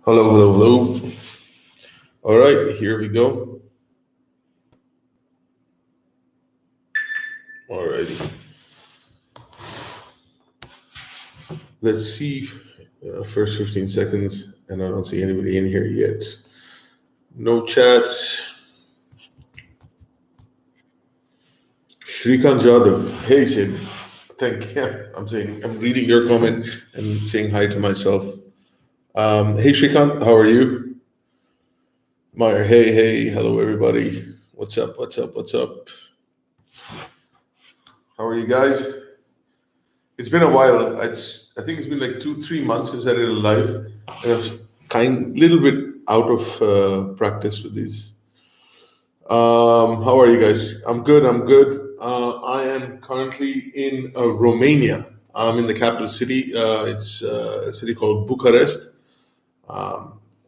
Hello, hello, hello. All right, here we go. All righty. Let's see. First 15 seconds, and I don't see anybody in here yet. No chats. Shrikant Jadhav. Hey, Sid. Thank you. I'm reading your comment and saying hi to myself. Hey, Shrikant, how are you? Meyer, hey, hello, everybody. What's up? How are you guys? It's been a while. I think it's been like 2-3 months since I did a live, and I was little bit out of practice with these. How are you guys? I'm good. I am currently in Romania. I'm in the capital city. It's a city called Bucharest.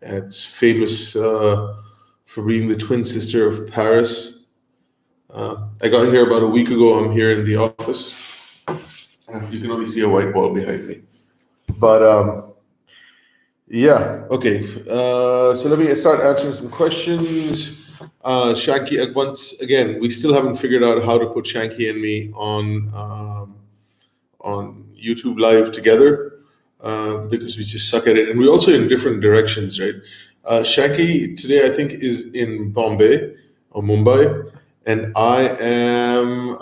It's famous for being the twin sister of Paris. I got here about a week ago. I'm here in the office. You can only see a white wall behind me. But yeah, okay. So let me start answering some questions. Shanky, once again, we still haven't figured out how to put Shanky and me on YouTube Live together because we just suck at it, and we're also in different directions, right? Shanky today, I think, is in Bombay or Mumbai, and I am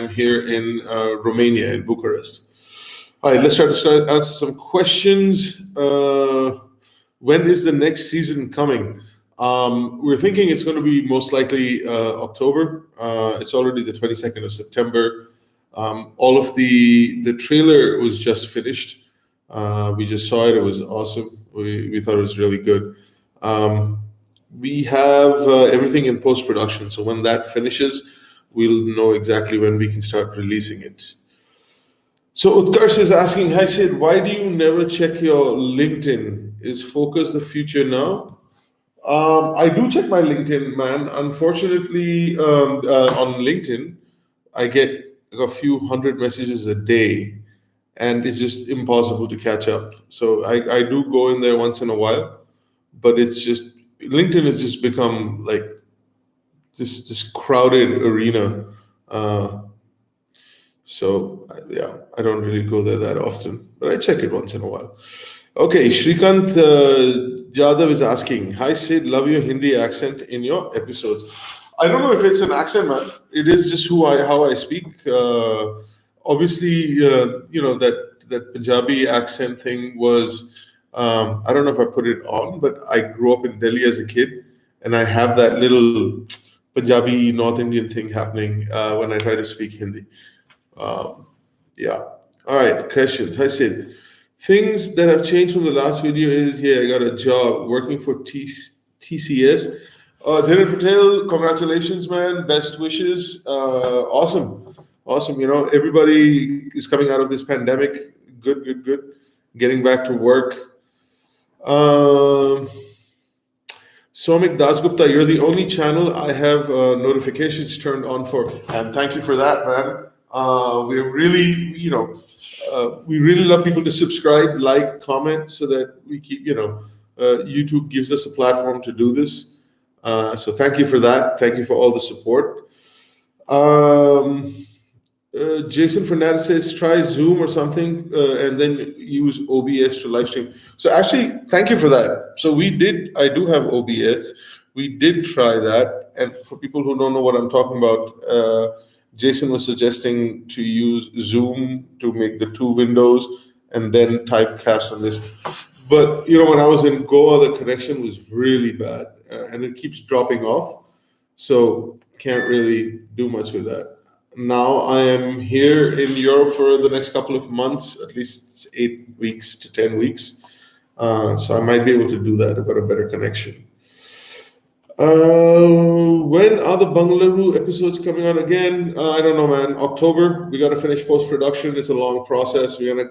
here in Romania, in Bucharest. All right, let's try to answer some questions. When is the next season coming? We're thinking it's going to be most likely October. It's already the 22nd of September. All of the trailer was just finished. We just saw it. It was awesome. We thought it was really good. We have everything in post-production. So when that finishes, we'll know exactly when we can start releasing it. So Utkarsh is asking, hi Sid, why do you never check your LinkedIn? Is focus the future now? I do check my LinkedIn, man. Unfortunately, on LinkedIn, I get a few hundred messages a day, and it's just impossible to catch up. So I do go in there once in a while, but it's just LinkedIn has just become like this crowded arena. So yeah, I don't really go there that often, but I check it once in a while. Okay, Shrikant Jadhav is asking, hi Sid, love your Hindi accent in your episodes. I don't know if it's an accent, man. It is just how I speak. Obviously, that Punjabi accent thing was, I don't know if I put it on, but I grew up in Delhi as a kid, and I have that little Punjabi North Indian thing happening when I try to speak Hindi. Yeah. All right. Questions. Hi, Sid. Things that have changed from the last video is, I got a job working for TCS. Dhiren Patel, congratulations, man. Best wishes. Awesome. Everybody is coming out of this pandemic. Good. Getting back to work. Somik Dasgupta, you're the only channel I have notifications turned on for. And thank you for that, man. We really love people to subscribe, like, comment, so that we keep, YouTube gives us a platform to do this. So thank you for that. Thank you for all the support. Jason Fernandez says, try Zoom or something, and then use OBS to live stream. So actually, thank you for that. So I do have OBS. We did try that. And for people who don't know what I'm talking about, Jason was suggesting to use Zoom to make the two windows and then typecast on this. But, when I was in Goa, the connection was really bad and it keeps dropping off. So can't really do much with that. Now I am here in Europe for the next couple of months, at least 8 weeks to 10 weeks. So I might be able to do that. I've got a better connection. When are the Bungalow episodes coming out again? I don't know, man. October. We got to finish post-production. It's a long process. We're gonna,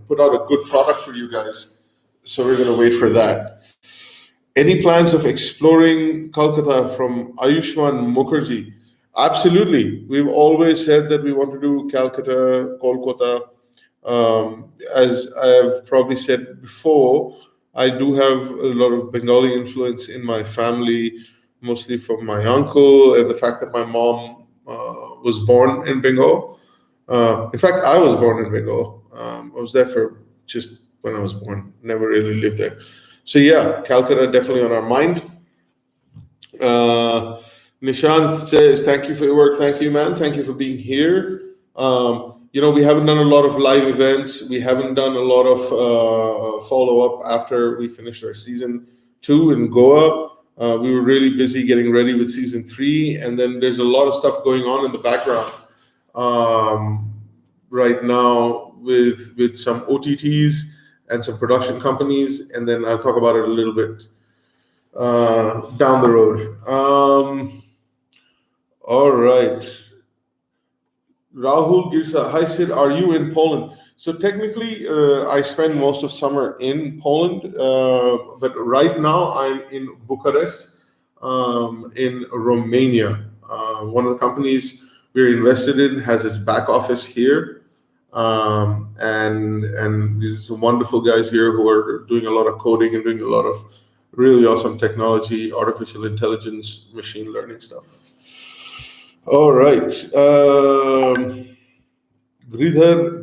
put out a good product for you guys. So we're gonna wait for that. Any plans of exploring Kolkata from Ayushman Mukherjee? Absolutely. We've always said that we want to do Kolkata. As I have probably said before, I do have a lot of Bengali influence in my family, mostly from my uncle and the fact that my mom was born in Bengal. In fact, I was born in Bengal. I was there for just when I was born, never really lived there. So, yeah, Calcutta definitely on our mind. Uh, Nishant says, "Thank you for your work. Thank you, man. Thank you for being here. We haven't done a lot of live events. We haven't done a lot of follow up after we finished our season 2 in Goa. We were really busy getting ready with season 3, and then there's a lot of stuff going on in the background right now with some OTTs and some production companies, and then I'll talk about it a little bit down the road. All right. Rahul Girsa, hi Sid, are you in Poland? So technically, I spend most of summer in Poland, but right now I'm in Bucharest, in Romania. One of the companies we're invested in has its back office here, and these are some wonderful guys here who are doing a lot of coding and doing a lot of really awesome technology, artificial intelligence, machine learning stuff. All right. Giridhar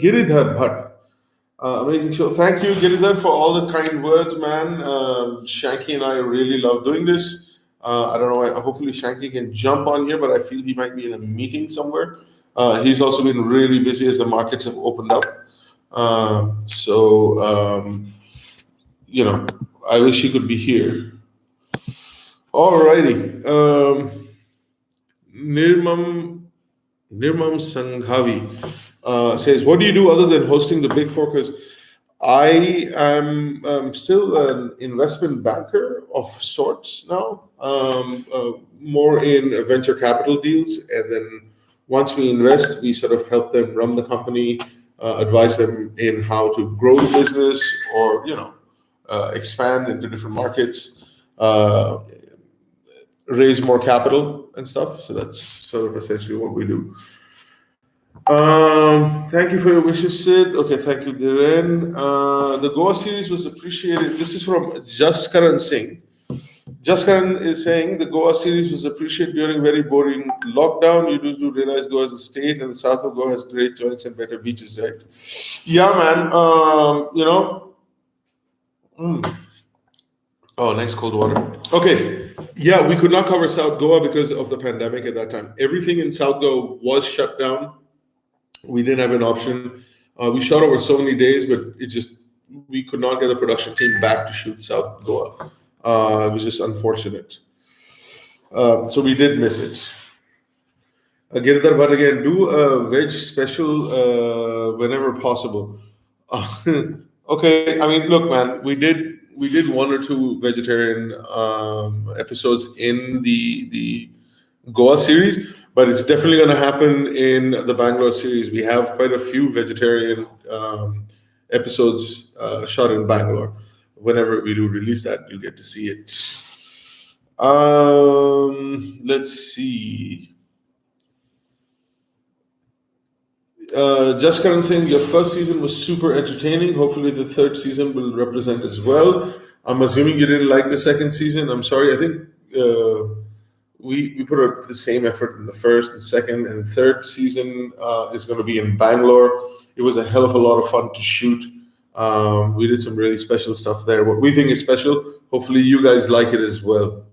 Bhatt. Amazing show. Thank you, Giridhar, for all the kind words, man. Shanky and I really love doing this. I don't know. Hopefully, Shanky can jump on here, but I feel he might be in a meeting somewhere. He's also been really busy as the markets have opened up. I wish he could be here. Alrighty. Nirmam Sanghavi says, "What do you do other than hosting the Big Four?" Because I am still an investment banker of sorts now, more in venture capital deals. And then once we invest, we sort of help them run the company, advise them in how to grow the business or, expand into different markets, raise more capital and stuff. So that's sort of essentially what we do. Thank you for your wishes, Sid. Okay, thank you, Dhiren. The Goa series was appreciated. This is from Jaskaran Singh. Jaskaran is saying the Goa series was appreciated during very boring lockdown. You do realize Goa is a state, and the south of Goa has great joints and better beaches, right? Yeah, man. Oh, nice cold water. Okay. Yeah, we could not cover South Goa because of the pandemic at that time. Everything in South Goa was shut down. We didn't have an option. We shot over so many days, but we could not get the production team back to shoot South Goa. It was just unfortunate. So we did miss it. Girdhar, but again, do a veg special whenever possible. Okay, I mean, look, man, we did 1 or 2 vegetarian episodes in the Goa series, but it's definitely going to happen in the Bangalore series. We have quite a few vegetarian episodes shot in Bangalore. Whenever we do release that, you'll get to see it. Let's see. Jaskaran saying your first season was super entertaining. Hopefully the third season will represent as well. I'm assuming you didn't like the second season. I'm sorry. I think we put out the same effort in the first and second and third season is going to be in Bangalore. It was a hell of a lot of fun to shoot. We did some really special stuff there. What we think is special, hopefully you guys like it as well.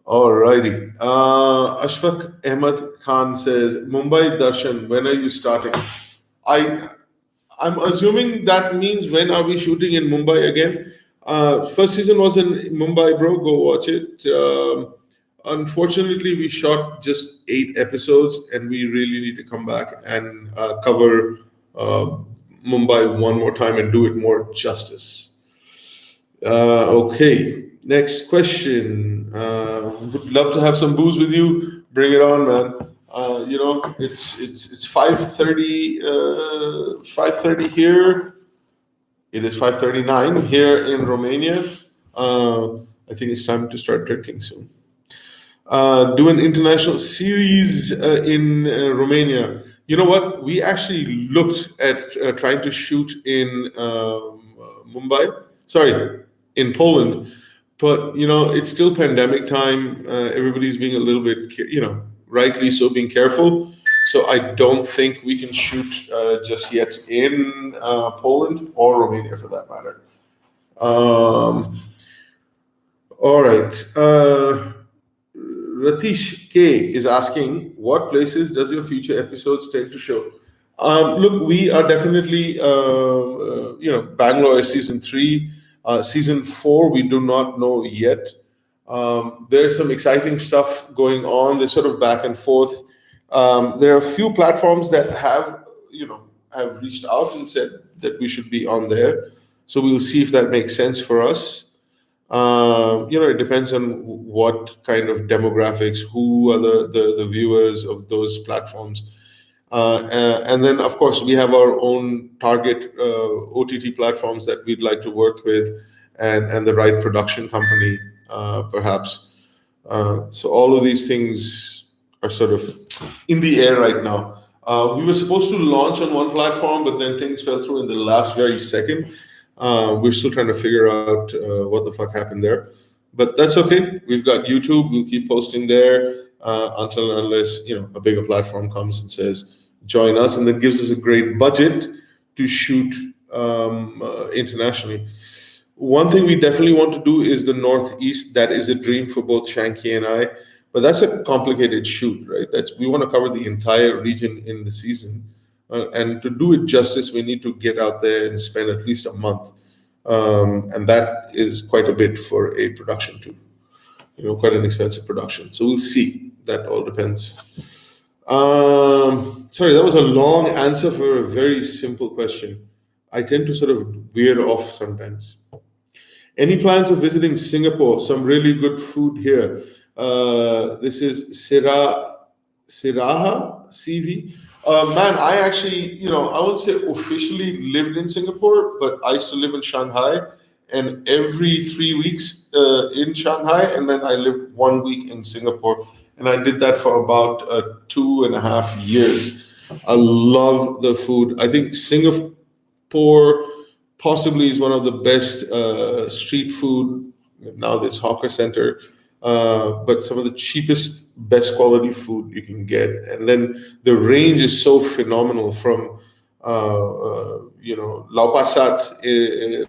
Alrighty. Ashfaq Ahmad Khan says, Mumbai Darshan, when are you starting? I'm assuming that means when are we shooting in Mumbai again? First season was in Mumbai, bro. Go watch it. Unfortunately, we shot just 8 episodes, and we really need to come back and cover Mumbai one more time and do it more justice. Okay, next question. Would love to have some booze with you. Bring it on, man. It's 5:30 5:30 here. It is 5:39 here in Romania. I think it's time to start drinking soon. Do an international series in Romania. You know what? We actually looked at trying to shoot in Mumbai, Sorry, in Poland. But it's still pandemic time. Everybody's being a little bit, rightly so, being careful. So I don't think we can shoot just yet in Poland or Romania, for that matter. All right. Ratish K is asking, what places does your future episodes tend to show? Look, we are definitely, Bangalore is season 3. Season 4, we do not know yet. There's some exciting stuff going on. They're sort of back and forth. There are a few platforms that have reached out and said that we should be on there. So we'll see if that makes sense for us. It depends on what kind of demographics, who are the viewers of those platforms. And then, of course, we have our own target OTT platforms that we'd like to work with, and the right production company, perhaps. So all of these things are sort of in the air right now. We were supposed to launch on one platform, but then things fell through in the last very second. We're still trying to figure out what the fuck happened there. But that's okay. We've got YouTube. We'll keep posting there until and unless a bigger platform comes and says, join us, and then gives us a great budget to shoot internationally. One thing we definitely want to do is the Northeast. That is a dream for both Shanky and I. But that's a complicated shoot, right? We want to cover the entire region in the season. And to do it justice, we need to get out there and spend at least a month. And that is quite a bit for a production too. Quite an expensive production. So we'll see. That all depends. Sorry, that was a long answer for a very simple question. I tend to sort of veer off sometimes. Any plans of visiting Singapore? Some really good food here. This is Siraha CV. Man, I actually, I wouldn't say officially lived in Singapore, but I used to live in Shanghai, and every 3 weeks in Shanghai, and then I lived 1 week in Singapore, and I did that for about 2.5 years. I love the food. I think Singapore possibly is one of the best street food. Now there's hawker center. But some of the cheapest, best quality food you can get, and then the range is so phenomenal. From Lau Pa Sat.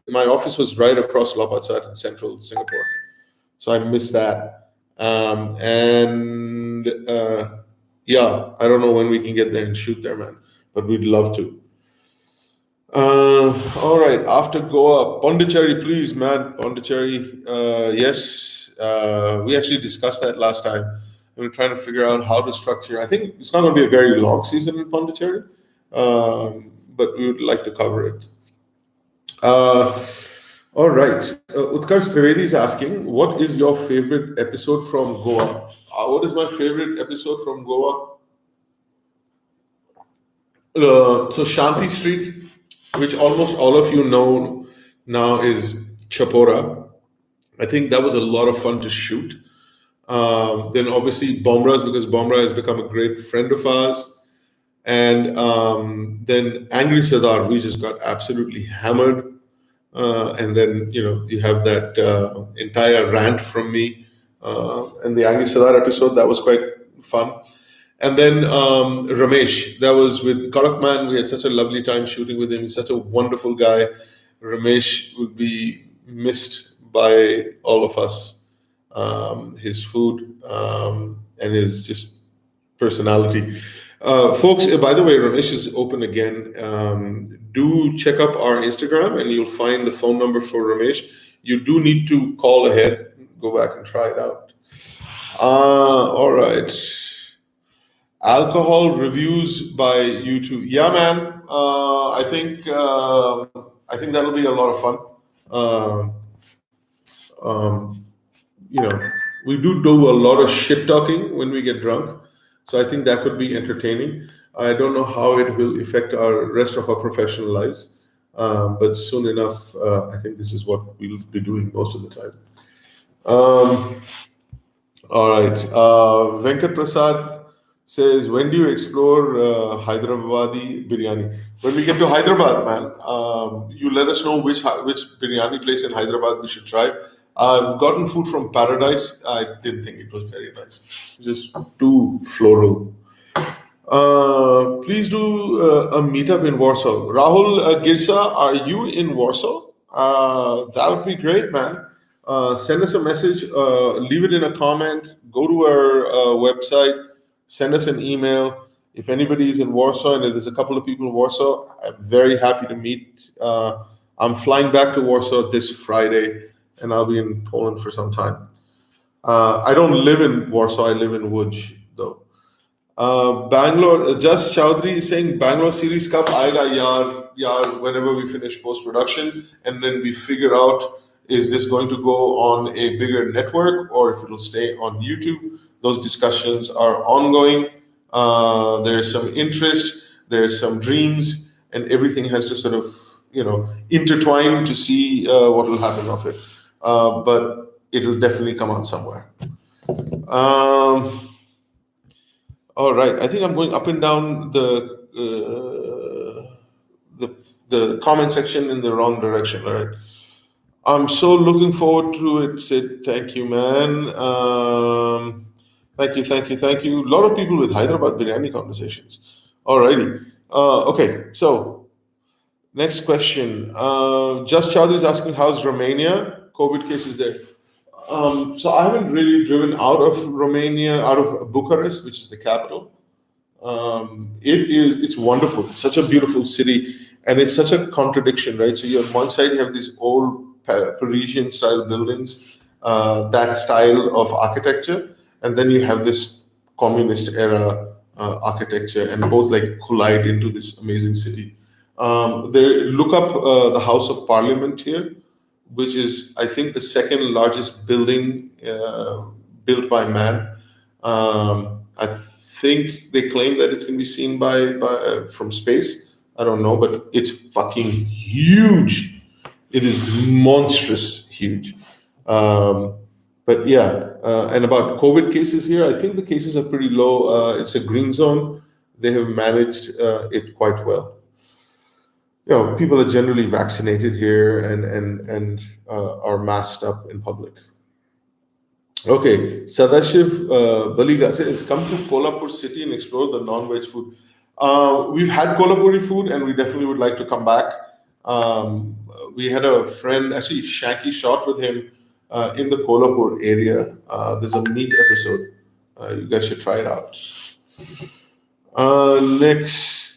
My office was right across Lau Pa Sat in central Singapore, so I miss that. Yeah, I don't know when we can get there and shoot there, man, but we'd love to. All right, after Goa, Pondicherry, please, man. Pondicherry, yes. We actually discussed that last time. We're trying to figure out how to structure. I think it's not going to be a very long season in Pondicherry, but we would like to cover it. All right. Utkarsh Trivedi is asking, what is your favorite episode from Goa? What is my favorite episode from Goa? So Shanti Street, which almost all of you know now, is Chapora. I think that was a lot of fun to shoot. Then obviously Bombra's, because Bombra has become a great friend of ours. And then Angry Sardar, we just got absolutely hammered. And then, you have that entire rant from me. And the Angry Sardar episode, that was quite fun. And then Ramesh, that was with Karakman. We had such a lovely time shooting with him. He's such a wonderful guy. Ramesh would be missed by all of us. His food and his just personality. Folks, by the way, Ramesh is open again. Do check up our Instagram and you'll find the phone number for Ramesh. You do need to call ahead, go back and try it out. All right. Alcohol reviews by YouTube. Yeah, man. I think that'll be a lot of fun. We do a lot of shit talking when we get drunk. So I think that could be entertaining. I don't know how it will affect our rest of our professional lives. But soon enough, I think this is what we'll be doing most of the time. All right. Venkat Prasad says, when do you explore Hyderabadi biryani? When we get to Hyderabad, man, you let us know which biryani place in Hyderabad we should try. I've gotten food from Paradise. I didn't think it was very nice. Just too floral. Please do a meetup in Warsaw. Rahul Girsa, are you in Warsaw? That would be great, man. Send us a message, leave it in a comment, go to our website, send us an email. If anybody is in Warsaw and if there's a couple of people in Warsaw, I'm very happy to meet. I'm flying back to Warsaw this Friday and I'll be in Poland for some time. I don't live in Warsaw, I live in Łódź, though. Bangalore, Just Chowdhury is saying Bangalore series cup aega yaar whenever we finish post production, and then we figure out is this going to go on a bigger network or if it'll stay on YouTube. Those discussions are ongoing. There's some interest, there's some dreams, and everything has to sort of intertwine to see what will happen of it. But it'll definitely come out somewhere. All right, I think I'm going up and down the comment section in the wrong direction. All right, I'm so looking forward to it. Sid, thank you, man. Thank you. A lot of people with Hyderabad biryani conversations. Alrighty. Okay, so next question. Just Chowdhury is asking, how's Romania? COVID cases there. So I haven't really driven out of Romania, out of Bucharest, which is the capital. It's wonderful. It's such a beautiful city, and it's such a contradiction, right? So you on one side you have these old Parisian style buildings, that style of architecture, and then you have this communist era architecture, and both like collide into this amazing city. Look up the House of Parliament here, which is, I think, the second largest building built by man. I think they claim that it can be seen by from space. I don't know, but it's fucking huge. It is monstrous huge. But yeah, and about COVID cases here, I think the cases are pretty low. It's a green zone. They have managed it quite well. People are generally vaccinated here and are masked up in public. Okay, Sadashiv Baliga says, come to Kolhapur city and explore the non-veg food. We've had Kolhapuri food and we definitely would like to come back. We had a friend, actually Shanky shot with him in the Kolhapur area. There's a meat episode. You guys should try it out. Next.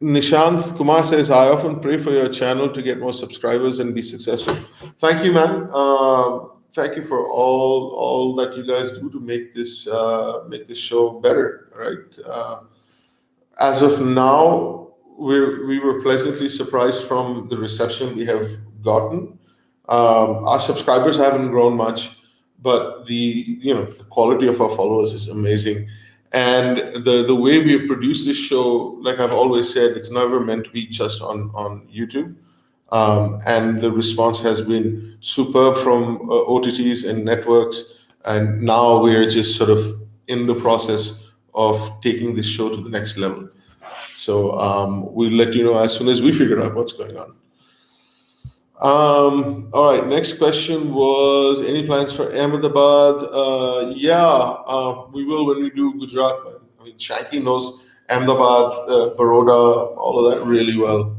Nishant Kumar says, I often pray for your channel to get more subscribers and be successful. Thank you, man. Thank you for all that you guys do to make this show better, right? As of now, we were pleasantly surprised from the reception we have gotten. Our subscribers haven't grown much, but the quality of our followers is amazing. And the way we have produced this show, like I've always said, it's never meant to be just on YouTube. And the response has been superb from OTTs and networks. And now we're just sort of in the process of taking this show to the next level. So we'll let you know as soon as we figure out what's going on. All right, next question was, any plans for Ahmedabad? We will when we do Gujarat, man. I mean, Shanky knows Ahmedabad, Baroda, all of that really well.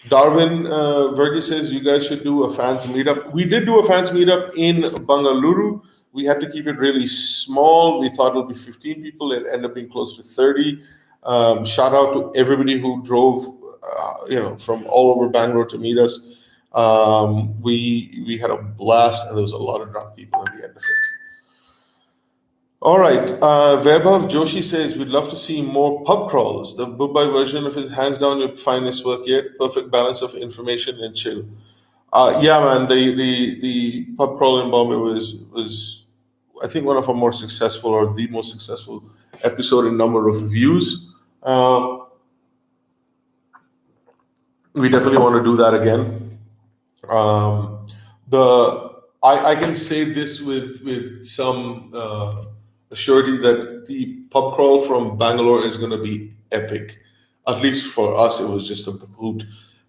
Darwin Verghese says, you guys should do a fans meetup. We did do a fans meetup in Bangalore. We had to keep it really small. We thought it would be 15 people. It ended up being close to 30. Shout out to everybody who drove from all over Bangalore to meet us. We had a blast, and there was a lot of drunk people at the end of it. All right, Vaibhav Joshi says, we'd love to see more pub crawls. The Mumbai version of his hands down your finest work yet. Perfect balance of information and chill. Man, the pub crawl in Bombay was I think one of our more successful, or the most successful episode in number of views. We definitely want to do that again. I can say this with some assure you that the pub crawl from Bangalore is going to be epic. At least for us, it was just a hoot.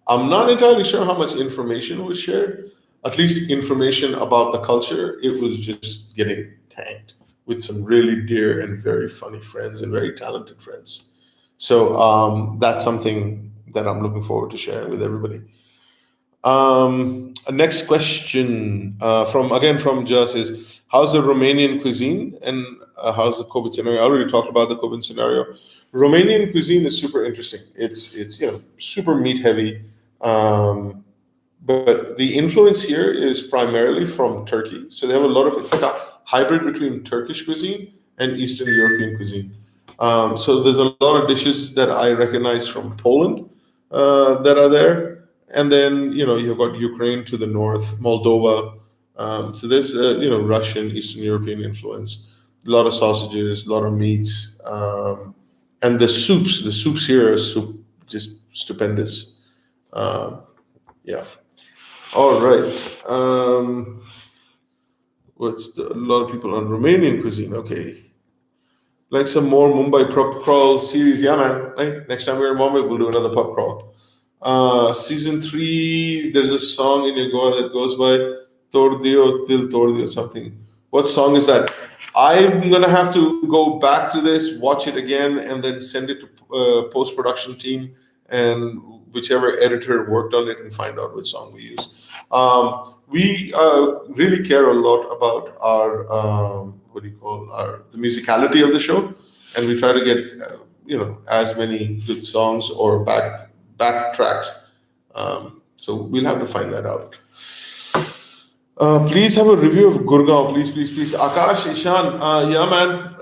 I'm not entirely sure how much information was shared. At least information about the culture, it was just getting tanked with some really dear and very funny friends and very talented friends. So that's something that I'm looking forward to sharing with everybody. Next question from Just is, how's the Romanian cuisine and how's the COVID scenario? I already talked about the COVID scenario. Romanian cuisine is super interesting. It's super meat heavy, but the influence here is primarily from Turkey. So they have a lot of, it's like a hybrid between Turkish cuisine and Eastern European cuisine. So there's a lot of dishes that I recognize from Poland that are there, and then you've got Ukraine to the north, Moldova. So there's Russian, Eastern European influence. A lot of sausages, a lot of meats, and the soups. The soups here are just stupendous. Yeah. All right. A lot of people on Romanian cuisine. Okay. Like some more Mumbai pub crawl series. Yeah, man. Right? Next time we're in Bombay, we'll do another pub crawl. Season 3, there's a song in Goa that goes by Tordio Til Tordio something. What song is that? I'm gonna have to go back to this, watch it again, and then send it to post production team and whichever editor worked on it and find out which song we use. We really care a lot about our the musicality of the show, and we try to get as many good songs or back tracks. So we'll have to find that out. Please have a review of Gurgaon, please, please, please. Akash, Ishan, yeah, man,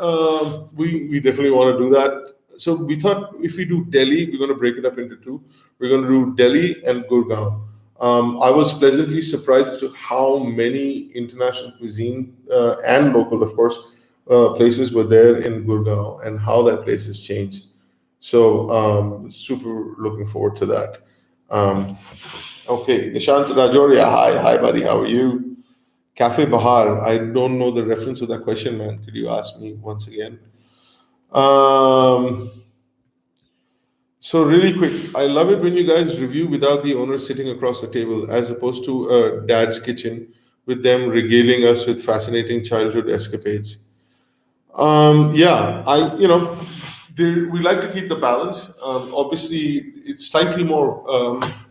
we definitely want to do that. So we thought if we do Delhi, we're going to break it up into two. We're going to do Delhi and Gurgaon. I was pleasantly surprised as to how many international cuisine and local, of course, places were there in Gurgaon and how that place has changed. So super looking forward to that. Okay, Nishant Rajoria, hi buddy, how are you? Cafe Bahar, I don't know the reference to that question, man. Could you ask me once again? So really quick, I love it when you guys review without the owner sitting across the table, as opposed to a dad's kitchen with them regaling us with fascinating childhood escapades. Yeah, we like to keep the balance. Obviously, it's slightly more.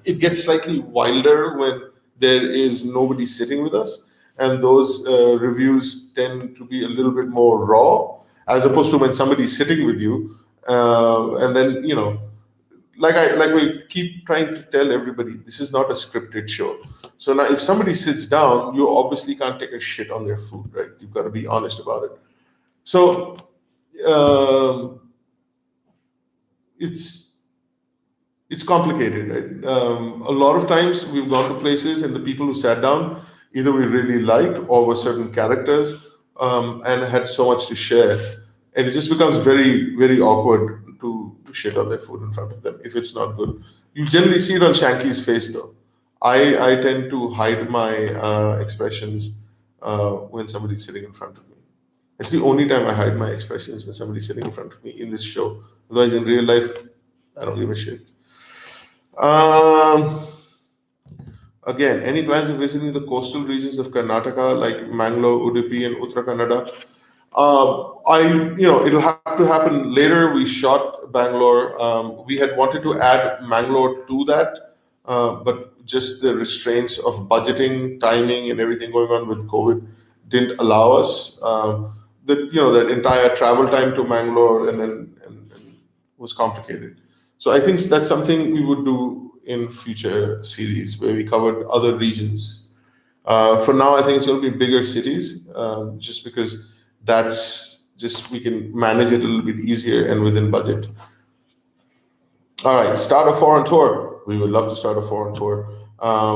It gets slightly wilder when there is nobody sitting with us, and those reviews tend to be a little bit more raw, as opposed to when somebody's sitting with you, and then like we keep trying to tell everybody, this is not a scripted show. So now, if somebody sits down, you obviously can't take a shit on their food, right? You've got to be honest about it. So it's complicated, right? A lot of times we've gone to places and the people who sat down, either we really liked or were certain characters, and had so much to share, and it just becomes very, very awkward to shit on their food in front of them if it's not good. You generally see it on Shanky's face, though. I tend to hide my expressions when somebody's sitting in front of me. It's the only time I hide my expressions, when somebody's sitting in front of me in this show. Otherwise, in real life, I don't give a shit. Again, any plans of visiting the coastal regions of Karnataka like Mangalore, Udupi, and Uttara Kannada? It'll have to happen later. We shot Bangalore. We had wanted to add Mangalore to that, but just the restraints of budgeting, timing, and everything going on with COVID didn't allow us. That entire travel time to Mangalore and was complicated. So I think that's something we would do in future series where we covered other regions. For now, I think it's going to be bigger cities, just because we can manage it a little bit easier and within budget. All right, start a foreign tour. We would love to start a foreign tour.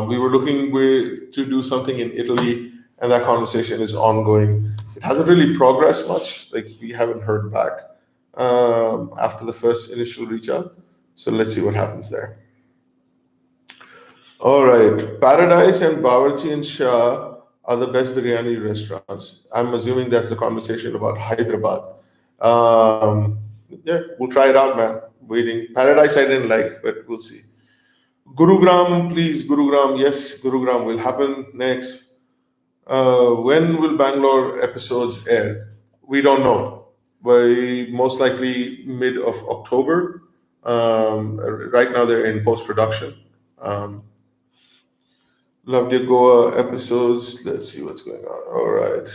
We were looking to do something in Italy, and that conversation is ongoing. It hasn't really progressed much. Like, we haven't heard back after the first initial reach out. So let's see what happens there. All right, Paradise and Bawarchi and Shah are the best biryani restaurants? I'm assuming that's a conversation about Hyderabad. Um, yeah, we'll try it out, man. Waiting. Paradise I didn't like, but we'll see. Gurugram, please, Gurugram. Yes, Gurugram will happen next. When will Bangalore episodes air? We don't know. By most likely mid of October. Right now they're in post production. Um, Loved your Goa episodes. Let's see what's going on. All right.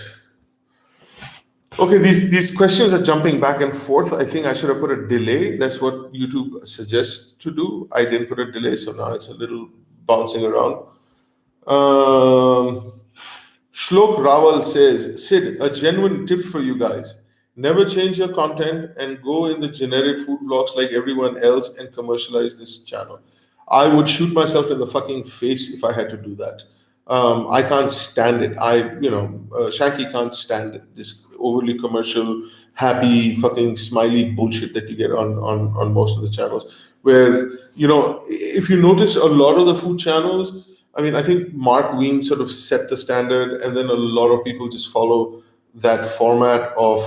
Okay, these questions are jumping back and forth. I think I should have put a delay. That's what YouTube suggests to do. I didn't put a delay, so now it's a little bouncing around. Um, Shlok Rawal says, Sid, a genuine tip for you guys. Never change your content and go in the generic food vlogs like everyone else and commercialize this channel. I would shoot myself in the fucking face if I had to do that. I can't stand it. Shanky can't stand it. This overly commercial, happy, fucking smiley bullshit that you get on most of the channels. Where, if you notice a lot of the food channels, I mean, I think Mark Ween sort of set the standard, and then a lot of people just follow that format of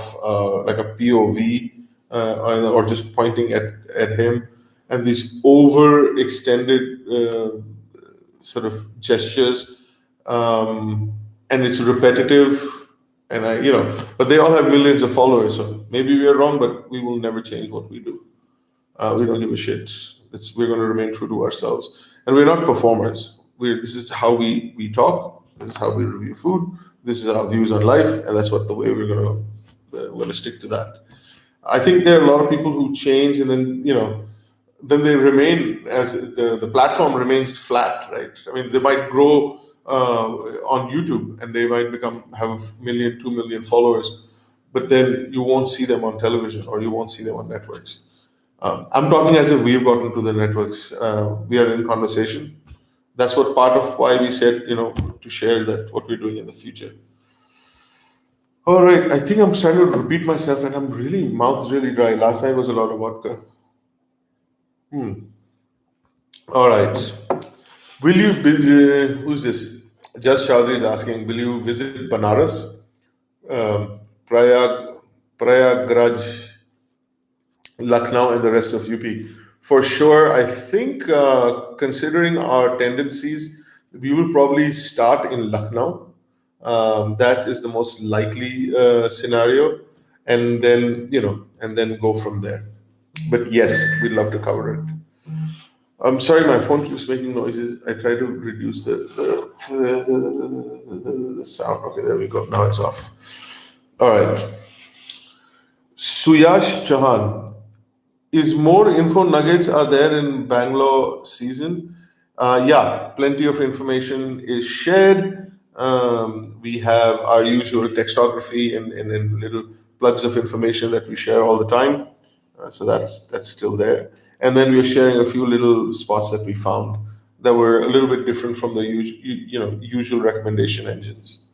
like a POV or just pointing at him, and these overextended sort of gestures, and it's repetitive. And but they all have millions of followers, so maybe we are wrong, but we will never change what we do. We don't give a shit. We're going to remain true to ourselves, and we're not performers. This is how we talk. This is how we review food. This is our views on life, and that's what the way we're going to stick to that. I think there are a lot of people who change, and then they remain as the platform remains flat, right? I mean, they might grow on YouTube, and they might have 1 million, 2 million followers, but then you won't see them on television, or you won't see them on networks. I'm talking as if we've gotten to the networks. We are in conversation. That's what part of why we said, to share that what we're doing in the future. All right, I think I'm starting to repeat myself, and mouth's really dry. Last night was a lot of vodka. All right. Will you visit? Who's this? Just Chaudhary is asking. Will you visit Banaras, Prayagraj, Lucknow, and the rest of UP? For sure. I think, considering our tendencies, we will probably start in Lucknow. That is the most likely scenario, and then go from there. But yes, we'd love to cover it. I'm sorry, my phone keeps making noises. I try to reduce the sound. Okay, there we go. Now it's off. All right. Suyash Chauhan. Is more info nuggets are there in Bangalore season? Yeah, plenty of information is shared. We have our usual textography and little plugs of information that we share all the time. So that's still there. And then we're sharing a few little spots that we found that were a little bit different from the usual recommendation engines.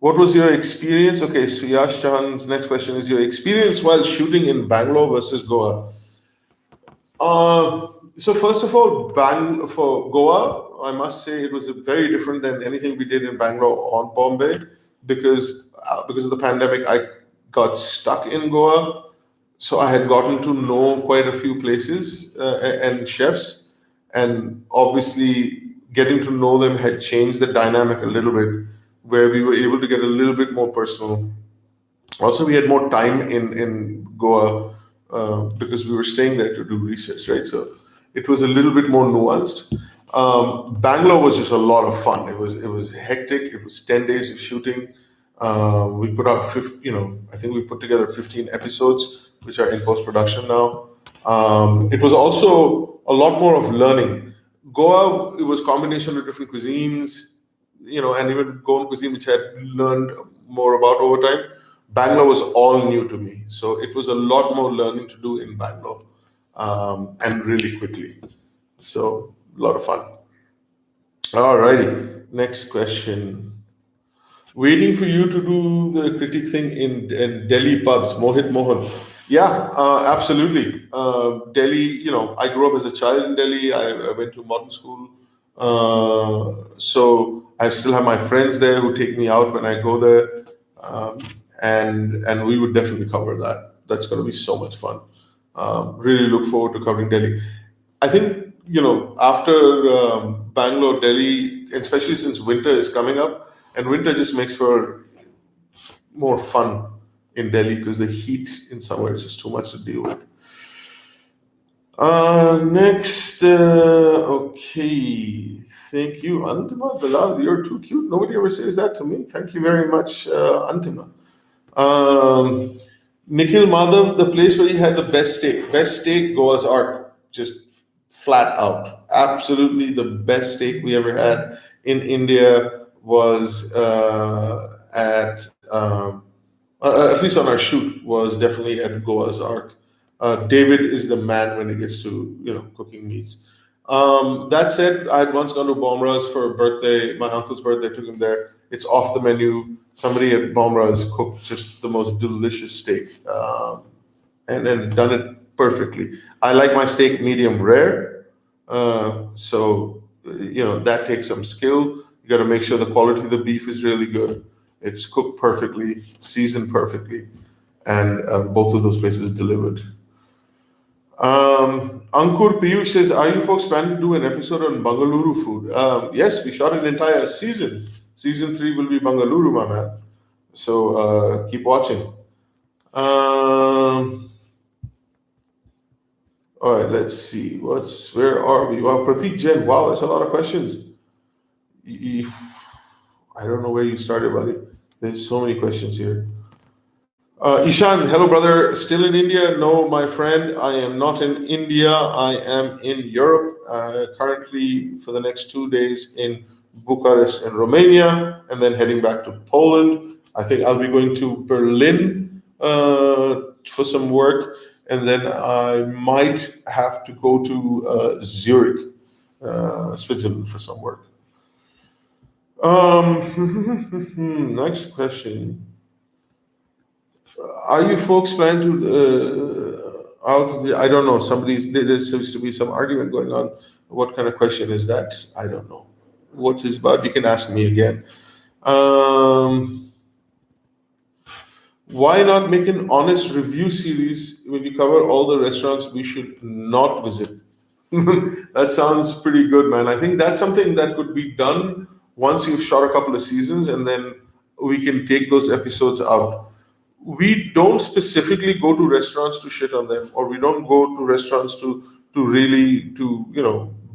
What was your experience? Okay, so Yash Chahan's next question is your experience while shooting in Bangalore versus Goa. So first of all, for Goa, I must say it was very different than anything we did in Bangalore or Bombay because of the pandemic, I got stuck in Goa. So I had gotten to know quite a few places and chefs, and obviously getting to know them had changed the dynamic a little bit, where we were able to get a little bit more personal. Also, we had more time in Goa because we were staying there to do research, right? So it was a little bit more nuanced. Bangalore was just a lot of fun. It was hectic. It was 10 days of shooting. We put out, I think we put together 15 episodes, which are in post production now. It was also a lot more of learning. Goa, it was a combination of different cuisines, and even Goan cuisine, which I had learned more about over time. Bangalore was all new to me. So it was a lot more learning to do in Bangalore, and really quickly. So a lot of fun. All righty. Next question. Waiting for you to do the critique thing in Delhi pubs, Mohit Mohan. Yeah, absolutely. Delhi, I grew up as a child in Delhi. I went to modern school. So I still have my friends there who take me out when I go there, um, and we would definitely cover that. That's going to be so much fun. Really look forward to covering Delhi. I think after Bangalore, Delhi, especially since winter is coming up, and winter just makes for more fun in Delhi because the heat in summer is just too much to deal with. Next, okay. Thank you, Antima Bilal. You're too cute. Nobody ever says that to me. Thank you very much, Antima. Um, Nikhil Madhav, the place where you had the best steak. Best steak, Goa's Art. Just flat out. Absolutely the best steak we ever had in India was at least on our shoot, was definitely at Goa's Ark. David is the man when it gets to cooking meats. That said, I had once gone to Bomra's for a birthday. My uncle's birthday, took him there. It's off the menu. Somebody at Bomra's cooked just the most delicious steak, and done it perfectly. I like my steak medium rare, so that takes some skill. You got to make sure the quality of the beef is really good. It's cooked perfectly, seasoned perfectly, and both of those places delivered. Ankur Piyush says, "Are you folks planning to do an episode on Bangalore food?" Yes, we shot an entire season. Season 3 will be Bangalore, my man. So keep watching. All right, let's see. Where are we? Wow, Pratik Jain. Wow, that's a lot of questions. I don't know where you started, buddy. There's so many questions here. Ishan, hello, brother. Still in India? No, my friend. I am not in India. I am in Europe. Currently, for the next 2 days in Bucharest and Romania, and then heading back to Poland. I think I'll be going to Berlin for some work, and then I might have to go to Zurich, Switzerland, for some work. Next question. Are you folks planning to out? I don't know. There seems to be some argument going on. What kind of question is that? I don't know. What is about? You can ask me again. Why not make an honest review series when you cover all the restaurants we should not visit? That sounds pretty good, man. I think that's something that could be done once you've shot a couple of seasons, and then we can take those episodes out. We don't specifically go to restaurants to shit on them, or we don't go to restaurants to really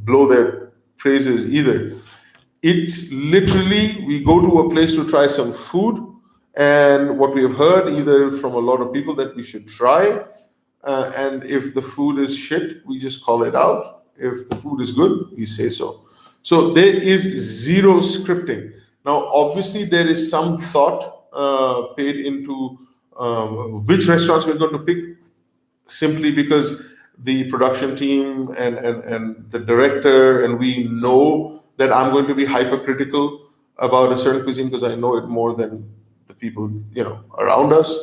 blow their praises either. It's literally, we go to a place to try some food, and what we have heard either from a lot of people that we should try, and if the food is shit, we just call it out. If the food is good, we say so. So there is zero scripting. Now, obviously, there is some thought paid into which restaurants we're going to pick, simply because the production team and the director and we know that I'm going to be hypercritical about a certain cuisine because I know it more than the people around us.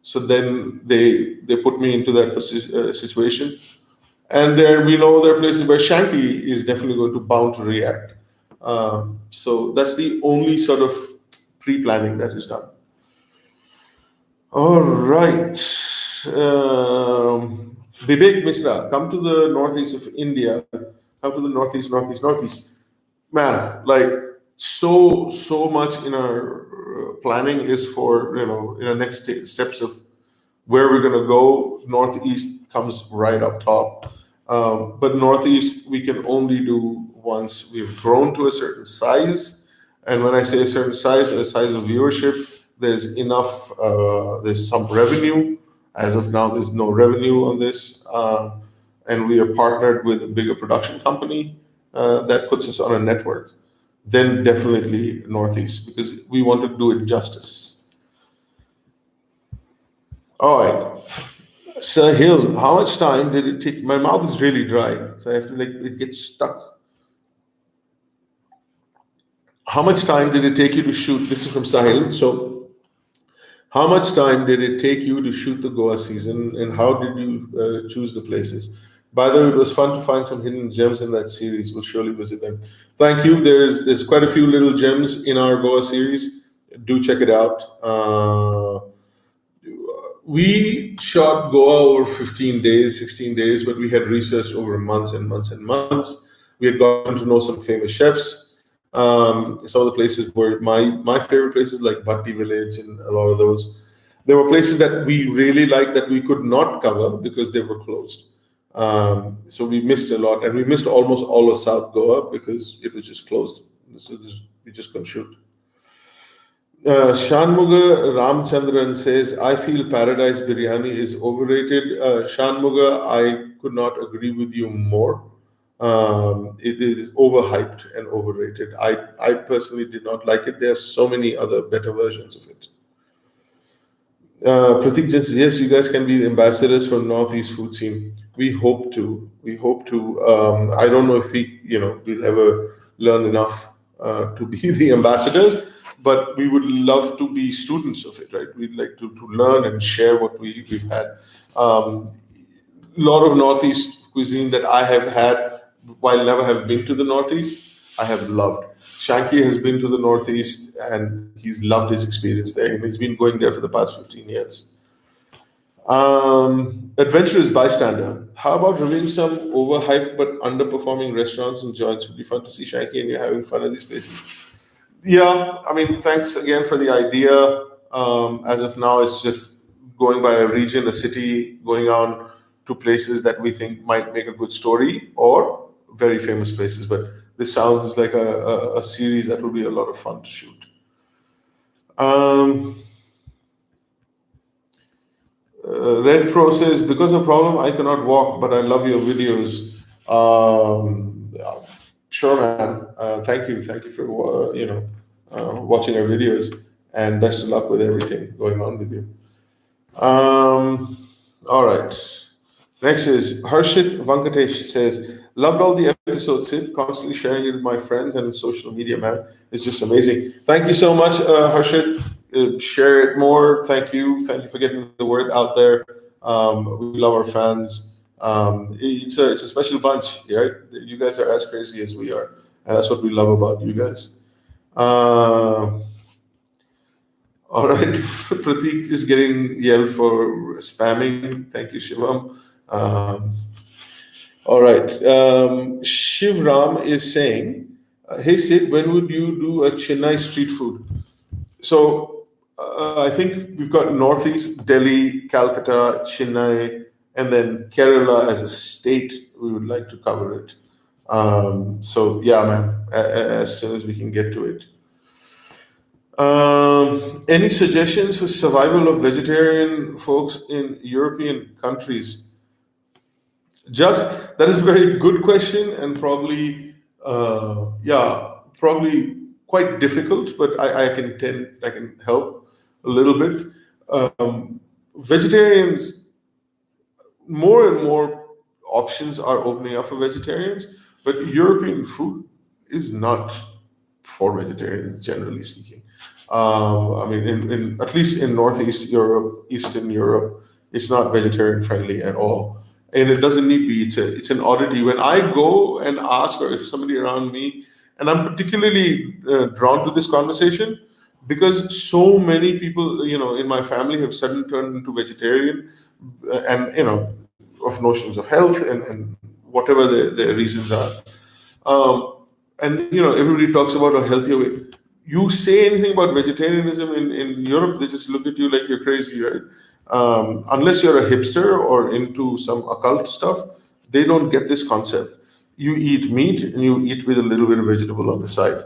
So then they put me into that situation, and then we know there are places where Shanky is definitely going to bound to react. So that's the only sort of pre-planning that is done. All right. Vivek Misra, come to the northeast of India. Come to the northeast. Man, like so much in our planning is for in the next steps of where we're going to go. Northeast comes right up top, but northeast we can only do once we've grown to a certain size. And when I say a certain size, a size of viewership, there's enough. There's some revenue. As of now, there's no revenue on this, and we are partnered with a bigger production company that puts us on a network. Then definitely northeast, because we want to do it justice. All right, Sir Hill, how much time did it take? My mouth is really dry, so I have to it gets stuck. How much time did it take you to shoot? This is from Sahil. So, how much time did it take you to shoot the Goa season, and how did you choose the places? By the way, it was fun to find some hidden gems in that series. We'll surely visit them. Thank you. There's quite a few little gems in our Goa series. Do check it out. We shot Goa over 15 days, 16 days, but we had researched over months and months and months. We had gotten to know some famous chefs. Some of the places were my favorite places, like Bhatti Village and a lot of those. There were places that we really liked that we could not cover because they were closed. So we missed a lot, and we missed almost all of South Goa because it was just closed. So we just couldn't shoot. Shanmuga Ramchandran says, I feel Paradise Biryani is overrated. Shanmuga, I could not agree with you more. It is overhyped and overrated. I personally did not like it. There are so many other better versions of it. Pratik just, yes, you guys can be the ambassadors for Northeast food scene. We hope to. We hope to. I don't know if we'll ever learn enough to be the ambassadors, but we would love to be students of it, right? We'd like to learn and share what we've had. A lot of Northeast cuisine that I have had, while never have been to the Northeast, I have loved. Shanky has been to the Northeast and he's loved his experience there. And he's been going there for the past 15 years. Adventurous bystander. How about reviewing some overhyped but underperforming restaurants and joints? Would be fun to see Shanky and you're having fun at these places. Yeah, I mean, thanks again for the idea. As of now, it's just going by a region, a city, going on to places that we think might make a good story or very famous places. But this sounds like a series that will be a lot of fun to shoot. Red Pro says, because of problem, I cannot walk, but I love your videos. Sure, man. Thank you for watching our videos, and best of luck with everything going on with you. All right. Next is Harshit Vankatesh says, loved all the episodes, Sid. Constantly sharing it with my friends and in social media, man. It's just amazing. Thank you so much, Harshit. Share it more. Thank you for getting the word out there. We love our fans. It's a special bunch, right? You guys are as crazy as we are, and that's what we love about you guys. All right, Pratik is getting yelled for spamming. Thank you, Shivam. All right, Shivram is saying, "Hey Sid, when would you do a Chennai street food?" So I think we've got Northeast, Delhi, Calcutta, Chennai, and then Kerala as a state. We would like to cover it. So yeah, man, as soon as we can get to it. Any suggestions for survival of vegetarian folks in European countries? Just that is a very good question, and probably probably quite difficult, but I can help a little bit. Vegetarians, more and more options are opening up for vegetarians, but European food is not for vegetarians, generally speaking. I mean, in at least in Northeast Europe, Eastern Europe, it's not vegetarian friendly at all, and it doesn't need to be. It's an oddity. When I go and ask, or if somebody around me, and I'm particularly drawn to this conversation because so many people, in my family have suddenly turned into vegetarian, and of notions of health and whatever the reasons are. And everybody talks about a healthier way. You say anything about vegetarianism in Europe, they just look at you like you're crazy, right? Unless you're a hipster or into some occult stuff, they don't get this concept. You eat meat and you eat with a little bit of vegetable on the side.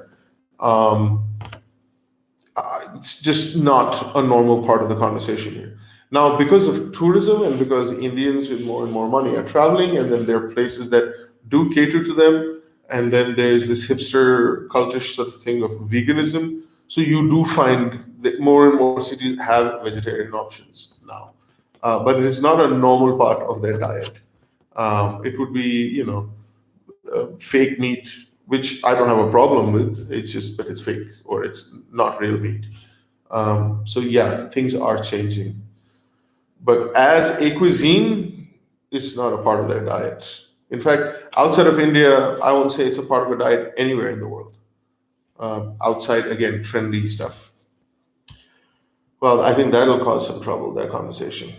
It's just not a normal part of the conversation here. Now, because of tourism and because Indians with more and more money are traveling, and then there are places that do cater to them, and then there's this hipster cultish sort of thing of veganism. So you do find that more and more cities have vegetarian options now, but it is not a normal part of their diet. It would be, fake meat, which I don't have a problem with. It's just, but it's fake or it's not real meat. So yeah, things are changing. But as a cuisine, it's not a part of their diet. In fact, outside of India, I won't say it's a part of a diet anywhere in the world. Outside, again, trendy stuff. Well, I think that'll cause some trouble, that conversation.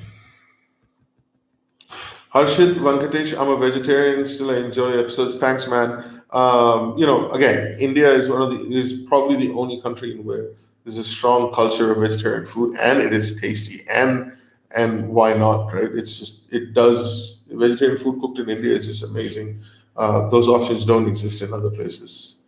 Harshit Vankatesh, I'm a vegetarian, still I enjoy episodes. Thanks, man. Again, India is probably the only country in where there's a strong culture of vegetarian food, and it is tasty. And why not, right? Vegetarian food cooked in India is just amazing. Those options don't exist in other places.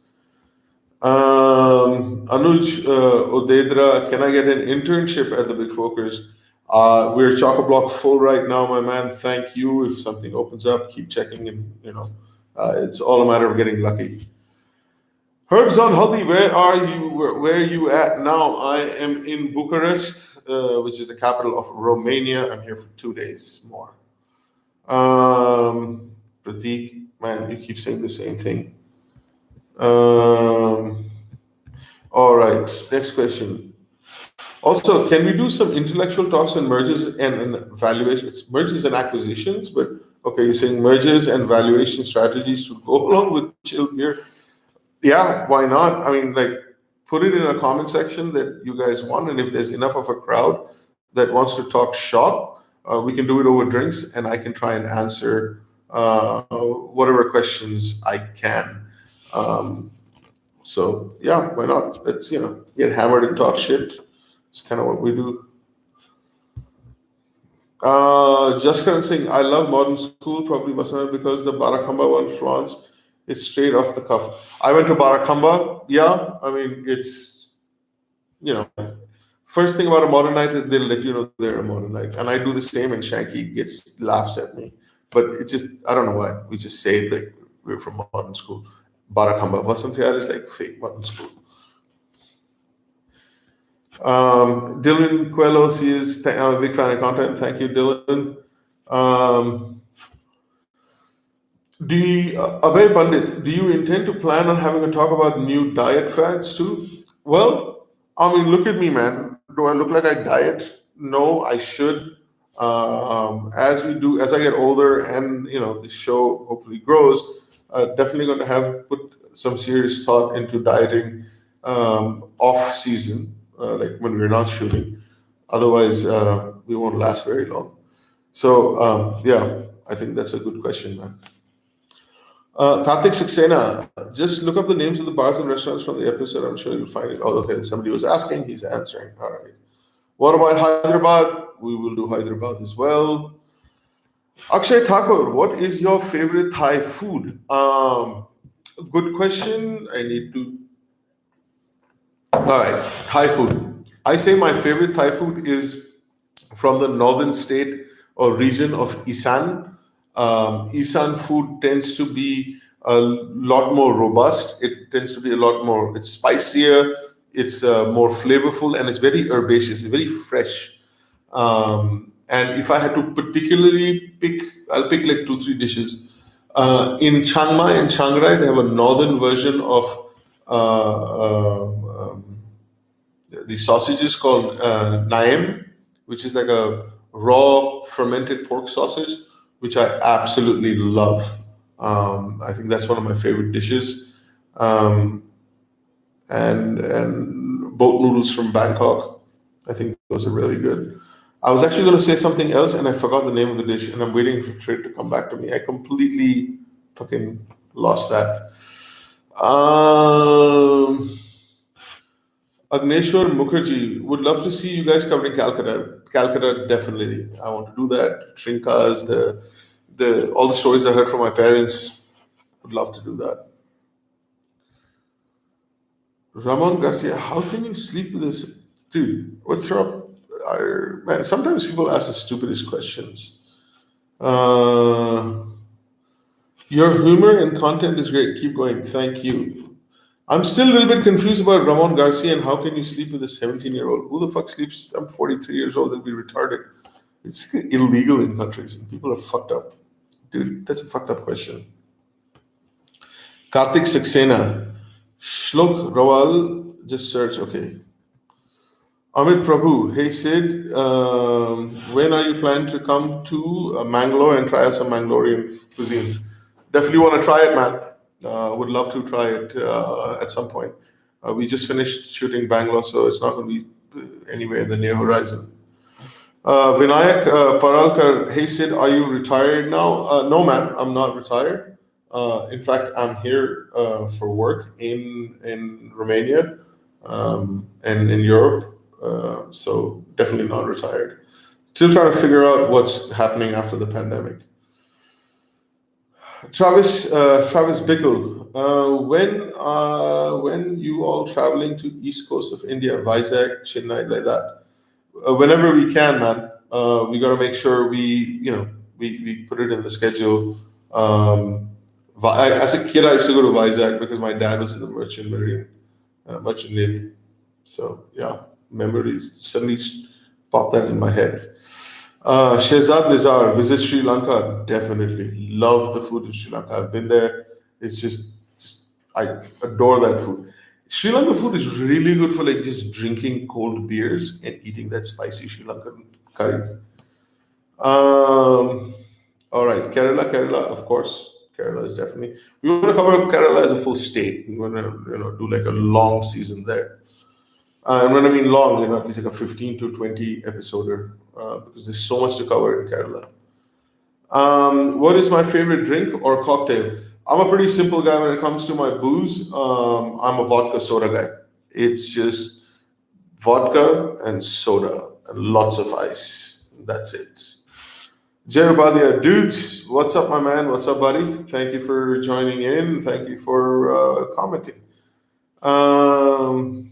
Anuj Odedra, can I get an internship at the Big Focus? We're chock-a-block full right now, my man. Thank you. If something opens up, keep checking, and it's all a matter of getting lucky. Herbs on Haldi, where are you? Where are you at now? I am in Bucharest, which is the capital of Romania. I'm here for 2 days more. Pratik, man, you keep saying the same thing. All right, next question. Also, can we do some intellectual talks on mergers and valuations? Mergers and acquisitions, but okay, you're saying mergers and valuation strategies to go along with chill beer. Yeah, why not? I mean, put it in a comment section that you guys want, and if there's enough of a crowd that wants to talk shop, we can do it over drinks, and I can try and answer whatever questions I can. So yeah, why not? Let's get hammered and talk shit. It's kind of what we do. Jaskaran saying, I love modern school, probably Vasant, because the Barakamba one flaunts it's straight off the cuff. I went to Barakamba. Yeah, I mean, it's, first thing about a modern night is they'll let you know they're a modern night. And I do the same, and Shanky laughs at me. But it's just, I don't know why. We just say it like we're from modern school. Barakamba. Vasant is like fake modern school. Dylan Quellos, I'm a big fan of content. Thank you, Dylan. Abhay Pandit, do you intend to plan on having a talk about new diet fads too? Well, I mean, look at me, man. Do I look like I diet? No, I should. As I get older, and the show hopefully grows, definitely going to put some serious thought into dieting off season, like when we're not shooting. Otherwise, we won't last very long. So yeah, I think that's a good question, man. Karthik Saxena, just look up the names of the bars and restaurants from the episode. I'm sure you'll find it. Oh, okay. Somebody was asking. He's answering. All right. What about Hyderabad? We will do Hyderabad as well. Akshay Thakur, what is your favorite Thai food? Good question. All right. Thai food. I say my favorite Thai food is from the northern state or region of Isan. Isan food tends to be a lot more robust. It tends to be it's spicier, it's more flavorful, and it's very herbaceous, it's very fresh. And if I had to particularly pick, I'll pick like 2-3 dishes. In Chiang Mai and Chiang Rai, they have a northern version of the sausages called Naem, which is like a raw fermented pork sausage, which I absolutely love. I think that's one of my favorite dishes. And boat noodles from Bangkok. I think those are really good. I was actually going to say something else, and I forgot the name of the dish, and I'm waiting for it to come back to me. I completely fucking lost that. Agneshwar Mukherjee, would love to see you guys covering Calcutta. Calcutta, definitely. I want to do that. Trinkas, all the stories I heard from my parents, would love to do that. Ramon Garcia, how can you sleep with this? Dude, what's wrong? Man, sometimes people ask the stupidest questions. Your humor and content is great. Keep going. Thank you. I'm still a little bit confused about Ramon Garcia and how can you sleep with a 17-year-old? Who the fuck sleeps? I'm 43 years old and be retarded. It's illegal in countries and people are fucked up. Dude, that's a fucked up question. Karthik Saxena. Shlok Rawal, just search, okay. Amit Prabhu, hey Sid, when are you planning to come to Mangalore and try out some Mangalorean cuisine? Definitely want to try it, man. Would love to try it at some point. We just finished shooting Bangalore, so it's not going to be anywhere in the near horizon. Vinayak Paralkar, hey Sid, are you retired now? No, man, I'm not retired. In fact, I'm here for work in Romania and in Europe. So definitely not retired. Still trying to figure out what's happening after the pandemic. Travis Bickle, when you all traveling to east coast of India, Vizag, Chennai, like that, whenever we can, man. We got to make sure we put it in the schedule. As a kid, I used to go to Vizag because my dad was in the merchant navy. So yeah, memories suddenly pop that in my head. Shehzad Nizar, visit Sri Lanka. Definitely love the food in Sri Lanka. I've been there. It's just I adore that food. Sri Lankan food is really good for like just drinking cold beers and eating that spicy Sri Lankan curries. Um, all right, Kerala, of course. Kerala is definitely. We want to cover Kerala as a full state. We want to do like a long season there. And when I mean long, at least like a 15 to 20 episoder, because there's so much to cover in Kerala. What is my favorite drink or cocktail? I'm a pretty simple guy when it comes to my booze. I'm a vodka soda guy. It's just vodka and soda and lots of ice. That's it. Jerubadia, dude, what's up, my man? What's up, buddy? Thank you for joining in. Thank you for commenting. Um,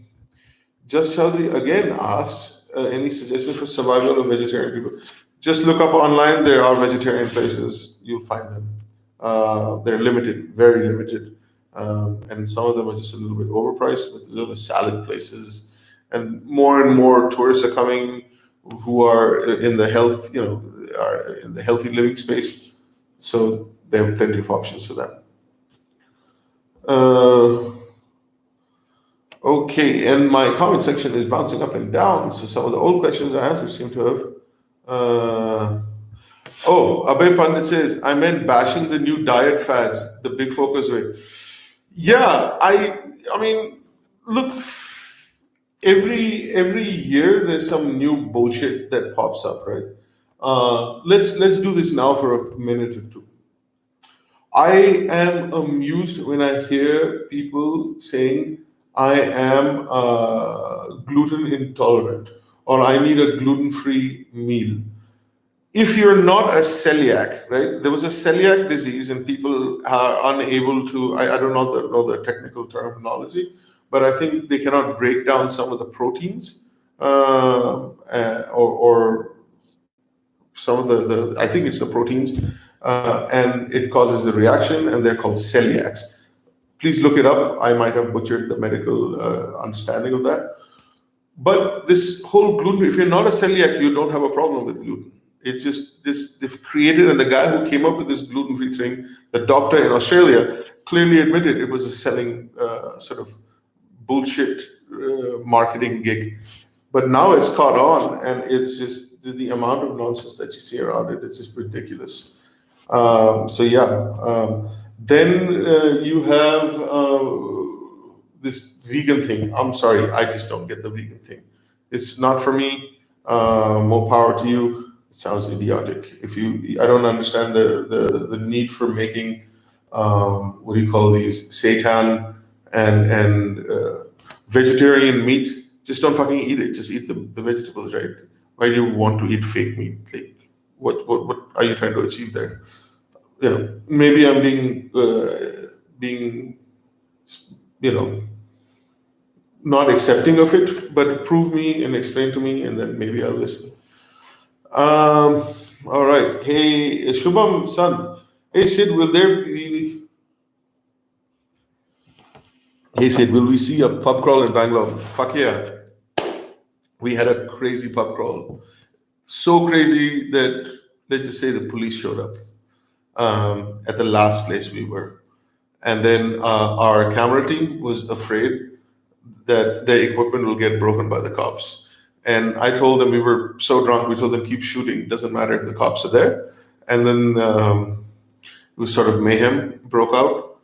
Just Chaudhary again asked any suggestions for survival of vegetarian people. Just look up online. There are vegetarian places. You'll find them. They're limited, very limited, and some of them are just a little bit overpriced. But there's other salad places, and more tourists are coming who are in the health, are in the healthy living space. So they have plenty of options for that. Uh, Okay, and my comment section is bouncing up and down. So some of the old questions I answered seem to have. Uh, Abhay Pandit says, I meant bashing the new diet fads, the big focus way. Yeah, I mean, look, every year there's some new bullshit that pops up, right? Let's do this now for a minute or two. I am amused when I hear people saying, I am gluten intolerant or I need a gluten free meal. If you're not a celiac, right? There was a celiac disease and people are unable to, I don't know the technical terminology, but I think they cannot break down some of the proteins or some of the I think it's the proteins, and it causes a reaction, and they're called celiacs. Please look it up. I might have butchered the medical understanding of that. But this whole gluten, if you're not a celiac, you don't have a problem with gluten. It's just this they've created, and the guy who came up with this gluten-free thing, the doctor in Australia, clearly admitted it was a selling sort of bullshit marketing gig. But now it's caught on, and it's just the amount of nonsense that you see around it is just ridiculous. So yeah, then you have this vegan thing. I'm sorry, I just don't get the vegan thing. It's not for me. More power to you. It sounds idiotic. I don't understand the need for making what do you call these seitan and vegetarian meat. Just don't fucking eat it. Just eat the vegetables, right? Why do you want to eat fake meat? Like, what are you trying to achieve there? Maybe I'm being not accepting of it, but prove me and explain to me, and then maybe I'll listen. All right. Hey, Shubham Sant. Hey Sid, will there be? Hey Sid, will we see a pub crawl in Bangalore? Fuck yeah. We had a crazy pub crawl. So crazy that let's just say the police showed up at the last place we were. And then our camera team was afraid that their equipment will get broken by the cops. And I told them, we were so drunk, we told them, keep shooting, doesn't matter if the cops are there. And then it was sort of mayhem broke out.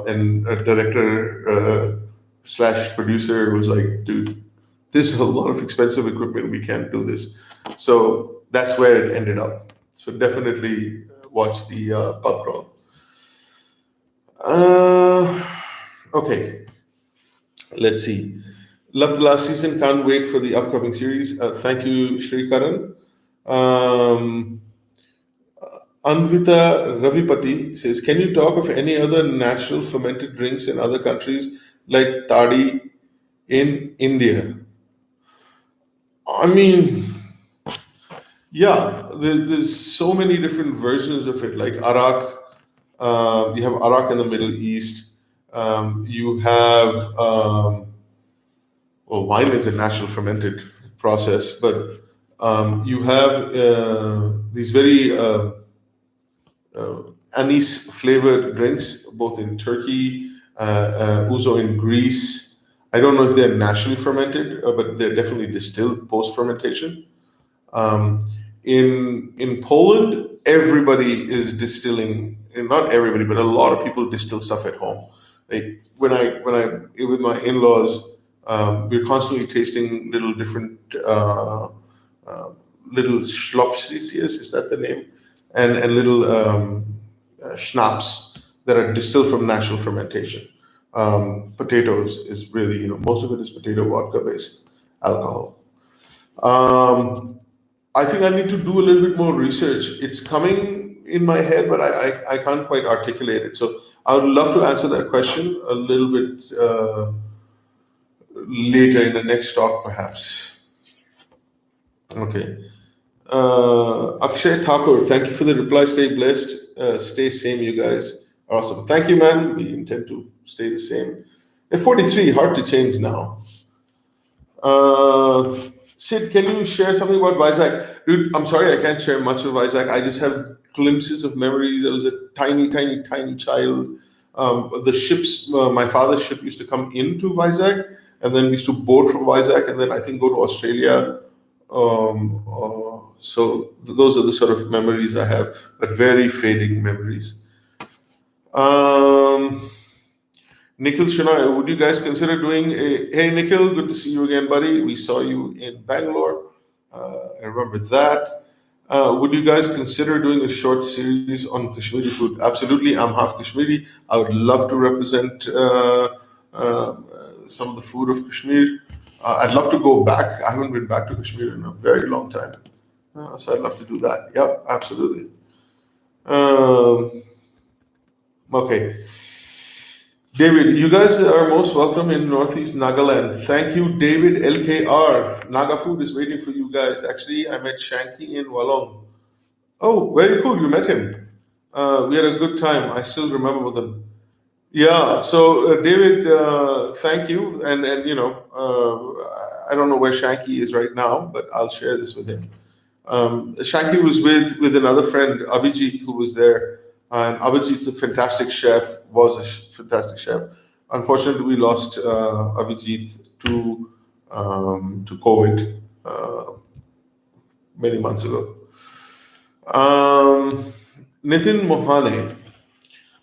And a director slash producer was like, dude, this is a lot of expensive equipment. We can't do this. So that's where it ended up. So definitely watch the pub crawl. Okay, let's see. Loved the last season. Can't wait for the upcoming series. Thank you, Shri Karan. Anvita Ravipati says, can you talk of any other natural fermented drinks in other countries like toddy in India? I mean, yeah, there's so many different versions of it, like arak. You have arak in the Middle East. You have, well, wine is a natural fermented process, but you have these very anise flavored drinks, both in Turkey, ouzo in Greece. I don't know if they're naturally fermented, but they're definitely distilled post fermentation. In Poland, everybody is distilling, and not everybody, but a lot of people distill stuff at home. Like when I with my in-laws, we're constantly tasting little different little schlopsisias, is that the name? And little schnapps that are distilled from natural fermentation. Potatoes is really, most of it is potato vodka based alcohol. I think I need to do a little bit more research. It's coming in my head, but I can't quite articulate it. So I would love to answer that question a little bit later in the next talk, perhaps. Okay. Akshay Thakur, thank you for the reply. Stay blessed. Stay same, you guys are awesome. Thank you, man. We intend to stay the same. At 43, hard to change now. Sid, can you share something about Vizag? Dude, I'm sorry, I can't share much of Vizag. I just have glimpses of memories. I was a tiny, tiny, tiny child. The ships, my father's ship used to come into Vizag, and then we used to board from Vizag, and then I think go to Australia. So those are the sort of memories I have, but very fading memories. Nikhil Shenoy, would you guys consider doing a... Hey, Nikhil, good to see you again, buddy. We saw you in Bangalore. I remember that. Would you guys consider doing a short series on Kashmiri food? Absolutely. I'm half Kashmiri. I would love to represent some of the food of Kashmir. I'd love to go back. I haven't been back to Kashmir in a very long time. So I'd love to do that. Yep, absolutely. Okay. David, you guys are most welcome in Northeast Nagaland. Thank you, David LKR. Naga food is waiting for you guys. Actually, I met Shanky in Wallong. Oh, very cool. You met him. We had a good time. I still remember them. Yeah. So, David, thank you. And I don't know where Shanky is right now, but I'll share this with him. Shanky was with another friend, Abhijit, who was there. And Abhijit's a fantastic chef, was a fantastic chef. Unfortunately, we lost Abhijit to COVID many months ago. Nitin Mohane,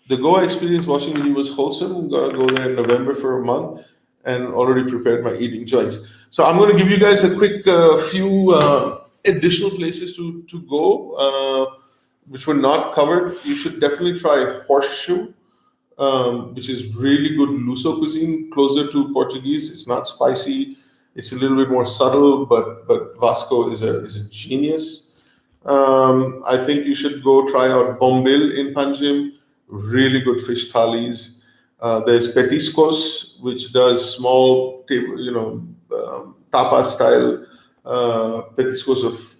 the Goa experience watching with you was wholesome. I'm going to go there in November for a month and already prepared my eating joints. So I'm going to give you guys a quick few additional places to go. Which were not covered. You should definitely try Horseshoe, which is really good Luso cuisine, closer to Portuguese. It's not spicy. It's a little bit more subtle, but Vasco is a genius. I think you should go try out Bombay in Panjim. Really good fish thalis. There's Petiscos, which does small table, tapa style petiscos of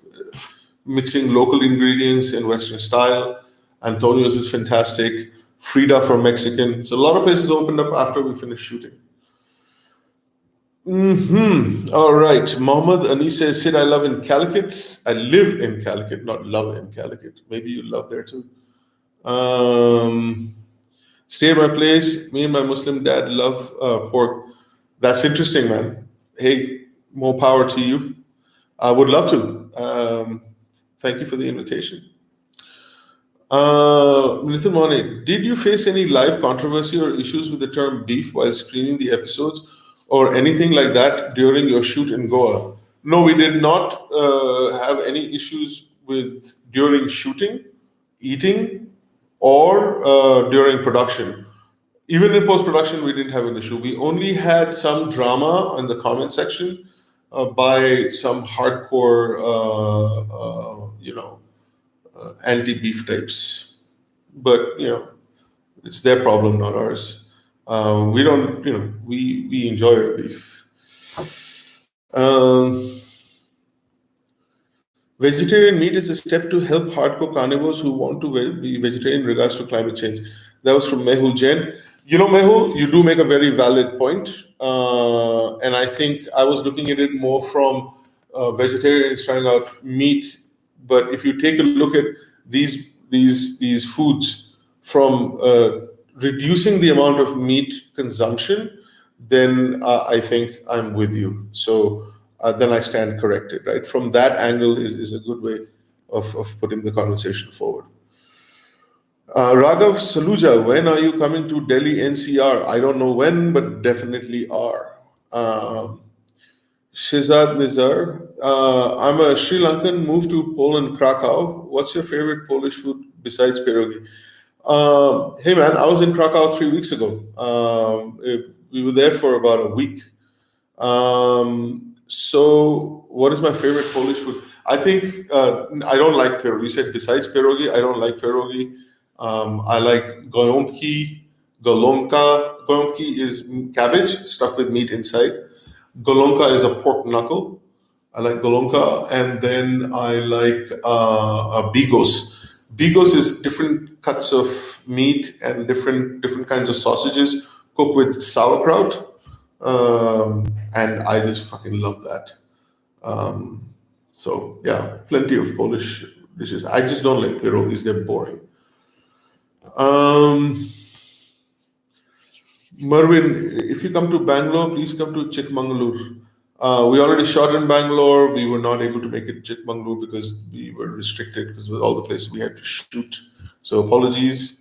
mixing local ingredients in Western style. Antonio's is fantastic. Frida from Mexican. So a lot of places opened up after we finished shooting. All right. Mohammed Anis says, Sid, I live in Calicut. I live in Calicut, not love in Calicut. Maybe you love there too. Stay at my place. Me and my Muslim dad love pork. That's interesting, man. Hey, More power to you. I would love to. Thank you for the invitation. Mr. Mone, did you face any live controversy or issues with the term beef while screening the episodes or anything like that during your shoot in Goa? No, we did not have any issues with during shooting, eating, or during production. Even in post production, we didn't have an issue. We only had some drama in the comment section by some hardcore, anti beef types. But it's their problem, not ours. We don't, we enjoy our beef. Vegetarian meat is a step to help hardcore carnivores who want to be vegetarian in regards to climate change. That was from Mehul Jain. Mehul, you do make a very valid point. And I think I was looking at it more from vegetarians trying out meat. But if you take a look at these foods from reducing the amount of meat consumption, then I think I'm with you. So then I stand corrected, right? From that angle is a good way of putting the conversation forward. Raghav Saluja, when are you coming to Delhi NCR? I don't know when, but definitely are. Shizad Nizar, I'm a Sri Lankan, moved to Poland, Krakow. What's your favorite Polish food besides pierogi? Hey man, I was in Krakow 3 weeks ago. We were there for about a week. So, what is my favorite Polish food? I think I don't like pierogi. You said besides pierogi, I don't like pierogi. I like gołąbki, golonka. Gołąbki is cabbage stuffed with meat inside. Golonka is a pork knuckle. I like golonka, and then I like bigos. Bigos is different cuts of meat and different kinds of sausages cooked with sauerkraut. And I just fucking love that. So yeah, plenty of Polish dishes. I just don't like pierogis; they're boring. Mervin, if you come to Bangalore, please come to Chikmagalur. We already shot in Bangalore. We were not able to make it Chikmagalur because we were restricted because of all the places we had to shoot. So apologies.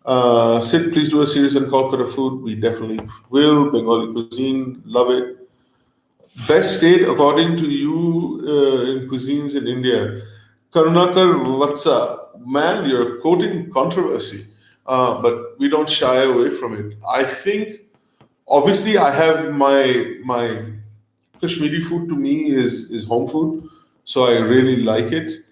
Sid, please do a series on Kolkata food. We definitely will. Bengali cuisine, love it. Best state according to you in cuisines in India? Karunakar Vatsa. Man, you're quoting controversy, but we don't shy away from it. I think, obviously, I have my Kashmiri food to me is home food, so I really like it.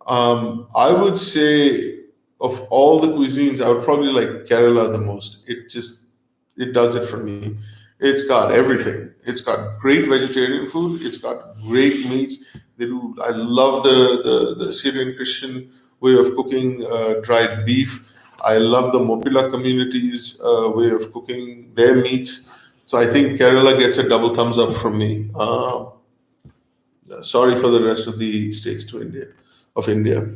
I would say of all the cuisines, I would probably like Kerala the most. It does it for me. It's got everything. It's got great vegetarian food. It's got great meats. They do. I love the Syrian Christian way of cooking dried beef. I love the Mopila community's way of cooking their meats. So I think Kerala gets a double thumbs up from me. Sorry for the rest of the states of India.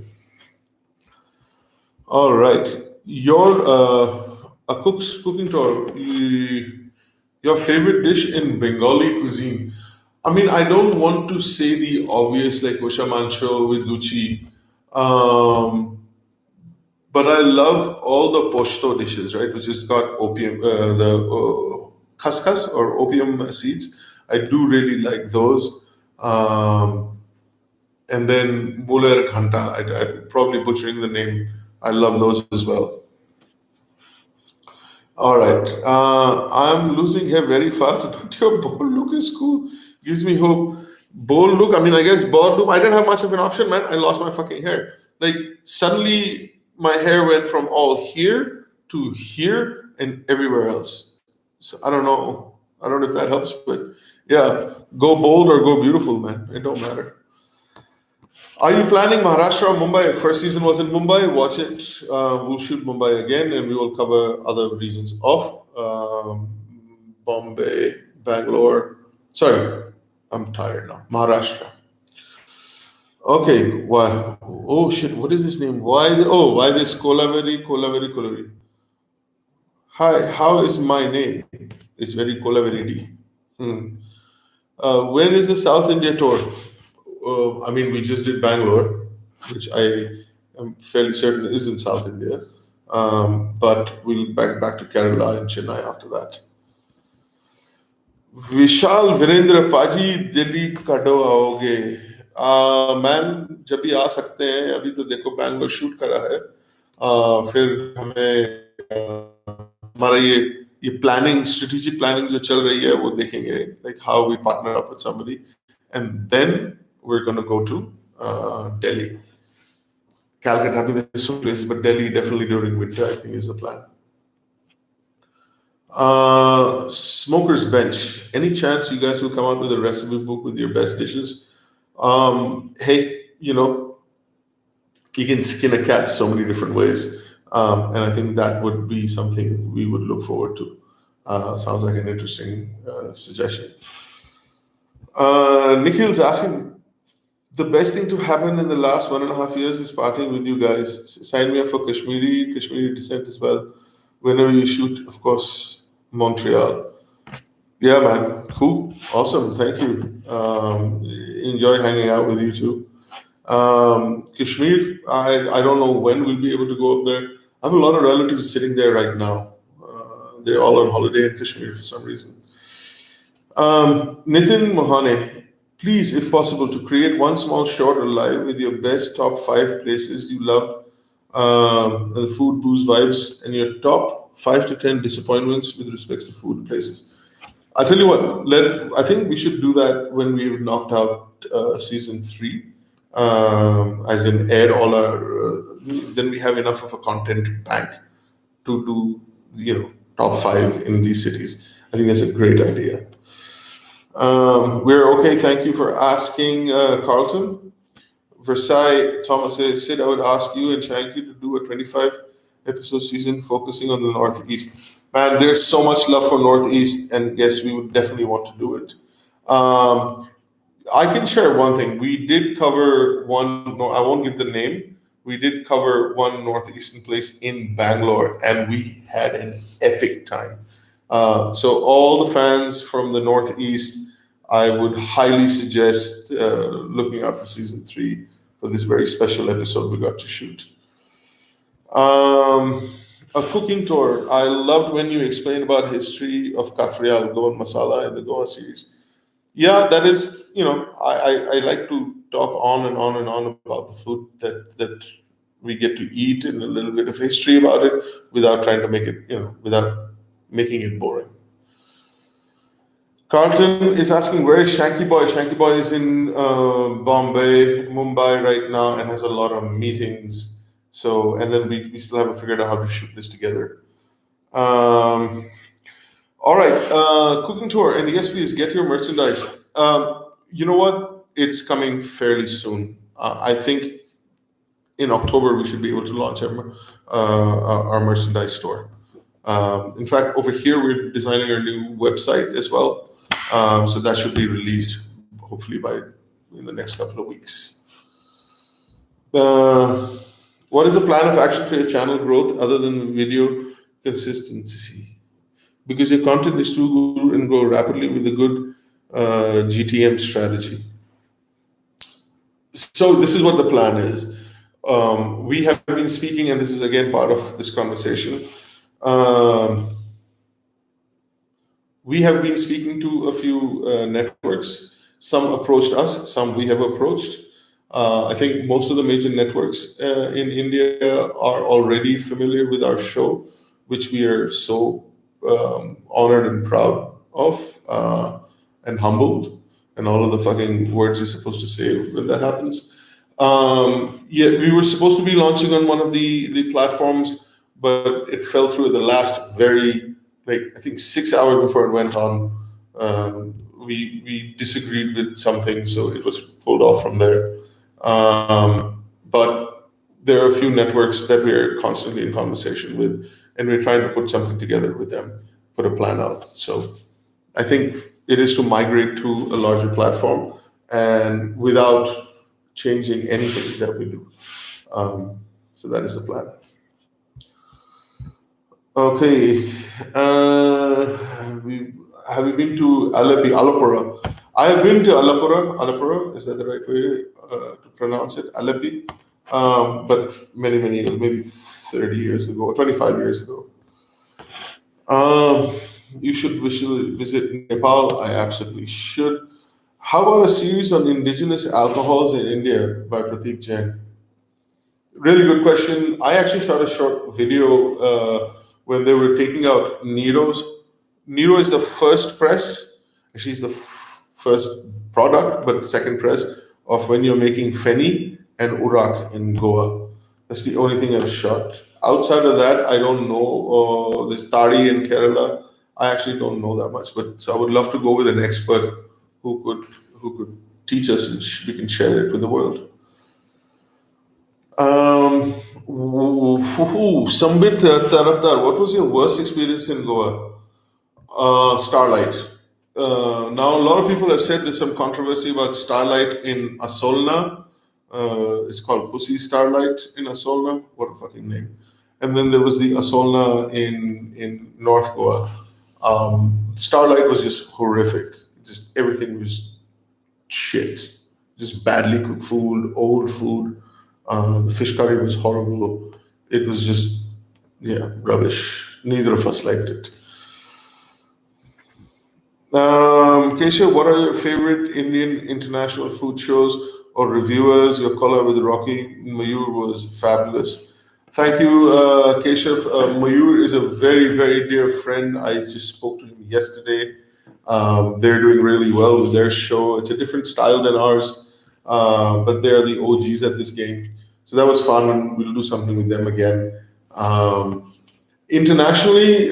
All right, your a cooking tour. Your favorite dish in Bengali cuisine. I mean, I don't want to say the obvious like kosha mancho with luchi, but I love all the poshto dishes, right? Which has got opium, the khaskhas or opium seeds. I do really like those. And then Muler Khanta, I'm probably butchering the name. I love those as well. All right. I'm losing hair very fast, but your bold look is cool. Gives me hope. Bold look, I mean, I guess bald look. I didn't have much of an option, man. I lost my fucking hair. Like, suddenly my hair went from all here to here and everywhere else. So I don't know. I don't know if that helps, but yeah, go bold or go beautiful, man. It don't matter. Are you planning Maharashtra or Mumbai? First season was in Mumbai. Watch it. We'll shoot Mumbai again, and we will cover other regions of Bombay, Bangalore. Sorry, I'm tired now. Maharashtra. Okay. Why? Oh shit! What is his name? Why this Kolaveri? Hi. How is my name? It's very Kolaveri D. Hmm. When is the South India tour? I mean, we just did Bangalore, which I am fairly certain is in South India. But we'll back to Kerala and Chennai after that. विशाल वीरेंद्र पाजी दिल्ली कब आओगे? Man जब भी आ सकते हैं, अभी तो देखो बैंगलोर शूट करा है, फिर हमें हमारा ये प्लानिंग, स्ट्रेटेजिक प्लानिंग जो चल रही है वो देखेंगे, like how we partner up with somebody and then we are gonna go to Delhi. Calcutta, I mean, there's some places, but Delhi definitely during winter, I think, is the plan. Smoker's Bench. Any chance you guys will come out with a recipe book with your best dishes? Hey, you know, you can skin a cat so many different ways. And I think that would be something we would look forward to. Sounds like an interesting suggestion. Nikhil's asking, the best thing to happen in the last 1.5 years is partying with you guys. Sign me up for Kashmiri descent as well. Whenever you shoot, of course, Montreal. Yeah, man. Cool. Awesome. Thank you. Enjoy hanging out with you too. Kashmir, I don't know when we'll be able to go up there. I have a lot of relatives sitting there right now. They're all on holiday in Kashmir for some reason. Nitin Mohane, please, if possible, to create one small short or live with your best top 5 places you loved, the food, booze, vibes, and your top 5 to 10 disappointments with respect to food places. I'll tell you what, I think we should do that when we've knocked out season 3, as in air all our, then we have enough of a content bank to do, top 5 in these cities. I think that's a great idea. We're okay. Thank you for asking, Carlton. Versailles, Thomas says, Sid, I would ask you and Shanky to do a 25 episode season focusing on the Northeast. Man, there's so much love for Northeast, and yes, we would definitely want to do it. I can share one thing. We did cover one, I won't give the name. We did cover one Northeastern place in Bangalore, and we had an epic time. So all the fans from the Northeast, I would highly suggest looking out for season 3 for this very special episode we got to shoot. A cooking tour. I loved when you explained about history of Kafrial, Goan Masala in the Goa series. Yeah, that is, I like to talk on and on and on about the food that we get to eat and a little bit of history about it without trying to make it, without making it boring. Carlton is asking, where is Shanky Boy? Shanky Boy is in Bombay, Mumbai right now and has a lot of meetings. So, and then we still haven't figured out how to shoot this together. All right, cooking tour. And yes, please get your merchandise. You know what? It's coming fairly soon. I think in October we should be able to launch our merchandise store. In fact, over here we're designing our new website as well. So that should be released hopefully in the next couple of weeks. What is the plan of action for your channel growth other than video consistency? Because your content is too good and grow rapidly with a good GTM strategy. So this is what the plan is. We have been speaking, and this is again part of this conversation. We have been speaking to a few networks. Some approached us, some we have approached. I think most of the major networks in India are already familiar with our show, which we are so honored and proud of and humbled, and all of the fucking words you're supposed to say when that happens. Yeah, we were supposed to be launching on one of the platforms, but it fell through at the last I think 6 hours before it went on. We disagreed with something, so it was pulled off from there. But there are a few networks that we are constantly in conversation with, and we're trying to put something together with them, put a plan out. So I think it is to migrate to a larger platform and without changing anything that we do. So that is the plan. Okay. Have you been to Alapura? I have been to Alapura, is that the right way to pronounce it? Alapi, but many years, maybe 30 years ago, 25 years ago. Um, you should visit Nepal. I absolutely should. How about a series on indigenous alcohols in India by Prateek Jain? Really good question. I actually shot a short video when they were taking out Nero's. Nero is the first press. Actually, it's the first product, but second press of when you're making Feni and Urak in Goa. That's the only thing I've shot. Outside of that, I don't know. There's Tari in Kerala. I actually don't know that much, but so I would love to go with an expert who could teach us and we can share it with the world. Um, Sambit Tarafdar, what was your worst experience in Goa? Starlight. Now, a lot of people have said there's some controversy about Starlight in Asolna. It's called Pussy Starlight in Asolna. What a fucking name. And then there was the Asolna in North Goa. Starlight was just horrific. Just everything was shit. Just badly cooked food, old food. The fish curry was horrible. It was just, yeah, rubbish. Neither of us liked it. Keshav, what are your favorite Indian international food shows or reviewers? Your collab with Rocky Mayur was fabulous. Thank you, Keshav. Mayur is a very dear friend. I just spoke to him yesterday. They're doing really well with their show. It's a different style than ours, but they're the OGs at this game. So that was fun, and we'll do something with them again. Internationally,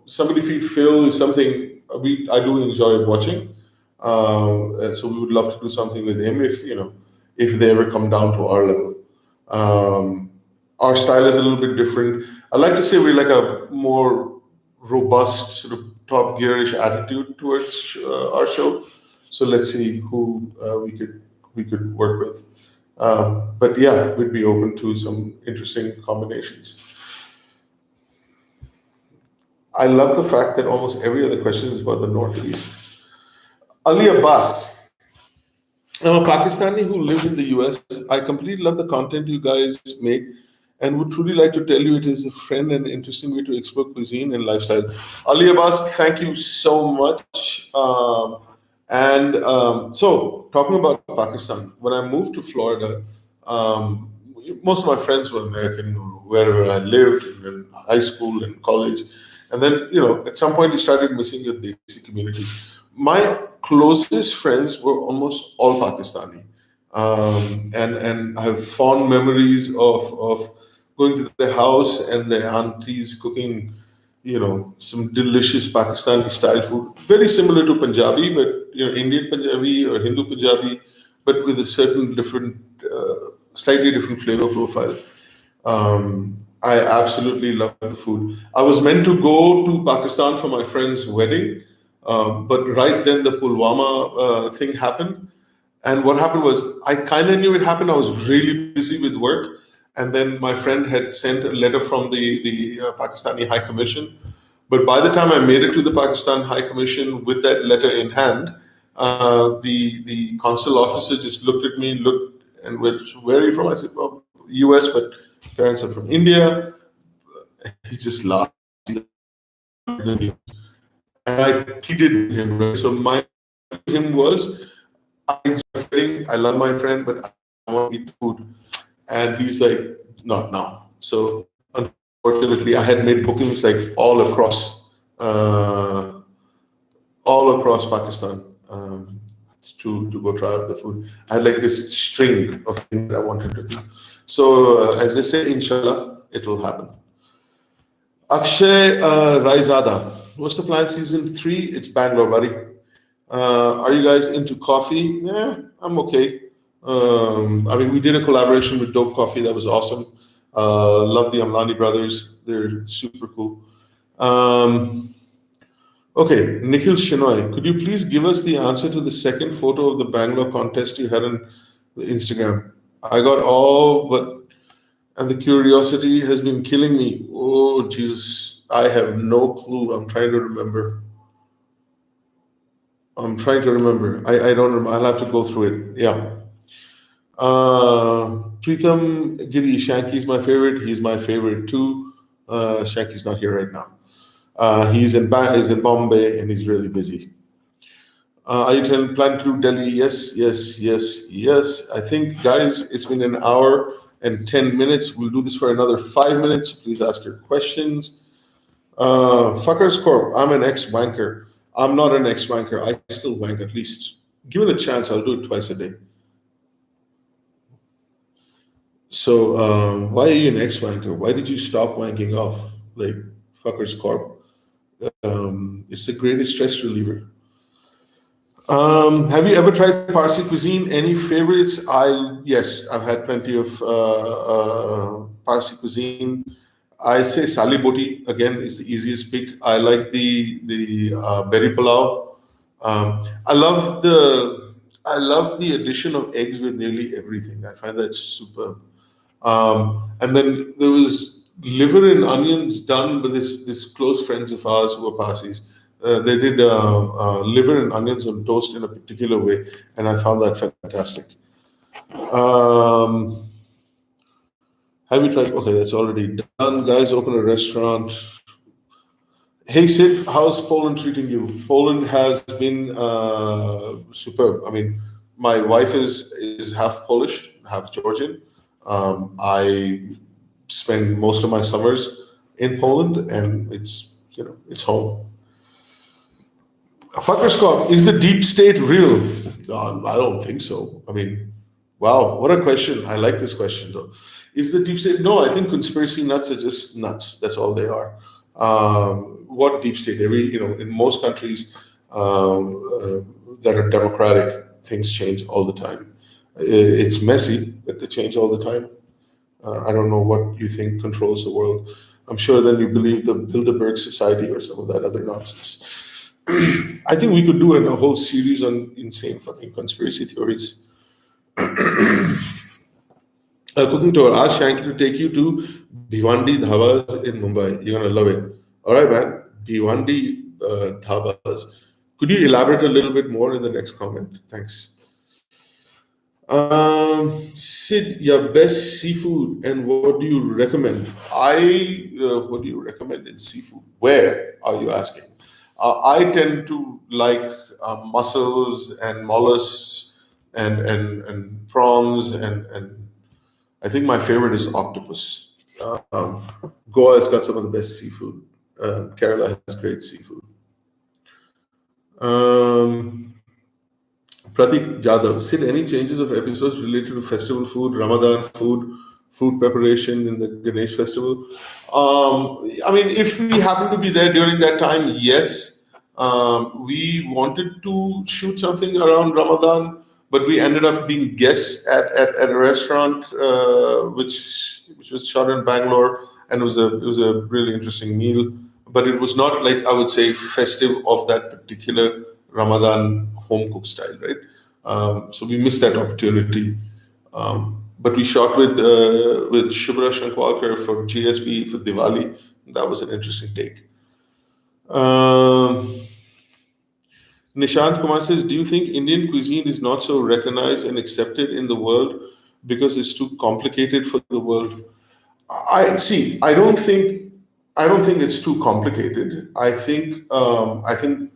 Somebody Feed Phil is something I do enjoy watching. And so we would love to do something with him if they ever come down to our level. Our style is a little bit different. I like to say we're like a more robust sort of top gearish attitude towards our show. So let's see who we could work with. But yeah, we'd be open to some interesting combinations. I love the fact that almost every other question is about the Northeast. Ali Abbas, I'm a Pakistani who lives in the US. I completely love the content you guys make and would truly like to tell you it is a friend and interesting way to explore cuisine and lifestyle. Ali Abbas, thank you so much. So, talking about Pakistan, when I moved to Florida, um, most of my friends were American, wherever I lived, in high school and college. And then, at some point, you started missing your Desi community. My closest friends were almost all Pakistani. And I have fond memories of going to their house and their aunties cooking, some delicious Pakistani style food, very similar to Punjabi, but Indian Punjabi or Hindu Punjabi, but with a certain different, slightly different flavor profile. I absolutely love the food. I was meant to go to Pakistan for my friend's wedding, but right then the Pulwama thing happened. And what happened was, I kind of knew it happened. I was really busy with work. And then my friend had sent a letter from the Pakistani High Commission. But by the time I made it to the Pakistan High Commission with that letter in hand, the consul officer just looked at me, looked and went, "Where are you from?" I said, "Well, US, but parents are from India." He just laughed. And I pleaded with him. Right? So my him was, I love my friend, but I want to eat food. And he's like, not now. So unfortunately, I had made bookings like uh, all across Pakistan to go try out the food. I had like this string of things that I wanted to do. So as they say, inshallah, it will happen. Akshay Raizada, what's the plan? Season 3? It's Bangalore, buddy. Are you guys into coffee? Yeah, I'm okay. We did a collaboration with Dope Coffee. That was awesome. Love the Amlani brothers. They're super cool. Okay, Nikhil Shinoy, could you please give us the answer to the second photo of the Bangalore contest you had on the Instagram? I got all but, and the curiosity has been killing me. Oh, Jesus. I have no clue. I'm trying to remember. I'm trying to remember. I don't remember. I'll have to go through it. Yeah. Pritham Giri, Shanky's my favorite. He's my favorite too. Shanky's not here right now. He's in Bombay and he's really busy. Are you planning to do Delhi? Yes, yes, yes, yes. I think, guys, it's been an hour and 10 minutes. We'll do this for another 5 minutes. Please ask your questions. Fuckers Corp. I'm an ex-wanker. I'm not an ex-wanker. I still wank at least. Given a chance, I'll do it twice a day. So, why are you an ex-wanker? Why did you stop wanking off? Like, Fuckers Corp. It's the greatest stress reliever. Have you ever tried Parsi cuisine? Any favorites? Yes, I've had plenty of Parsi cuisine. I say sali boti again is the easiest pick. I like the berry pulao. I love the addition of eggs with nearly everything. I find that superb. And then there was liver and onions done by this close friends of ours who are Parsis. They did liver and onions on toast in a particular way, and I found that fantastic. Um, have you tried? Okay, that's already done. Guys, open a restaurant. Hey Sid, how's Poland treating you? Poland has been superb. I mean, my wife is half Polish, half Georgian. I spend most of my summers in Poland, and it's home. Fuckers Corp, is the deep state real? I don't think so. I mean, wow, what a question. I like this question though. Is the deep state? No, I think conspiracy nuts are just nuts. That's all they are. What deep state? In most countries that are democratic, things change all the time. It's messy, but they change all the time. I don't know what you think controls the world. I'm sure then you believe the Bilderberg Society or some of that other nonsense. I think we could do a whole series on insane fucking conspiracy theories. Cooking tour. Ask Shanky to take you to Bhiwandi Dhabas in Mumbai. You're gonna love it. All right, man. Bhiwandi Dhabas. Could you elaborate a little bit more in the next comment? Thanks. Sid, your best seafood and what do you recommend? What do you recommend in seafood? Where are you asking? I tend to like mussels and mollusks and prawns and I think my favorite is octopus. Goa has got some of the best seafood. Kerala has great seafood. Pratik Jadhav, Sid, any changes of episodes related to festival food, Ramadan food preparation in the Ganesh festival? I mean, if we happen to be there during that time, yes. We wanted to shoot something around Ramadan, but we ended up being guests at a restaurant which was shot in Bangalore, and it was a really interesting meal. But it was not like I would say festive of that particular Ramadan home cook style, right? So we missed that opportunity. But we shot with Shubhra Shankwalkar for GSB for Diwali. That was an interesting take. Nishant Kumar says, do you think Indian cuisine is not so recognized and accepted in the world because it's too complicated for the world? I see. I don't think it's too complicated. I think a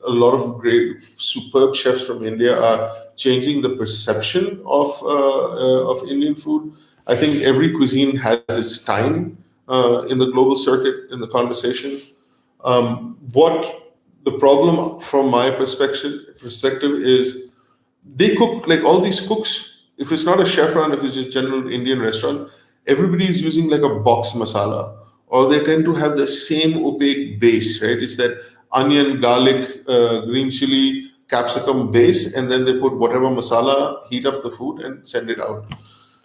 lot of great, superb chefs from India are changing the perception of Indian food. I think every cuisine has its time in the global circuit in the conversation. What the problem from my perspective is they cook like all these cooks. If it's not a chef run, if it's just general Indian restaurant, everybody is using like a box masala, or they tend to have the same opaque base, right? It's that onion, garlic, green chili, capsicum base, and then they put whatever masala, heat up the food, and send it out.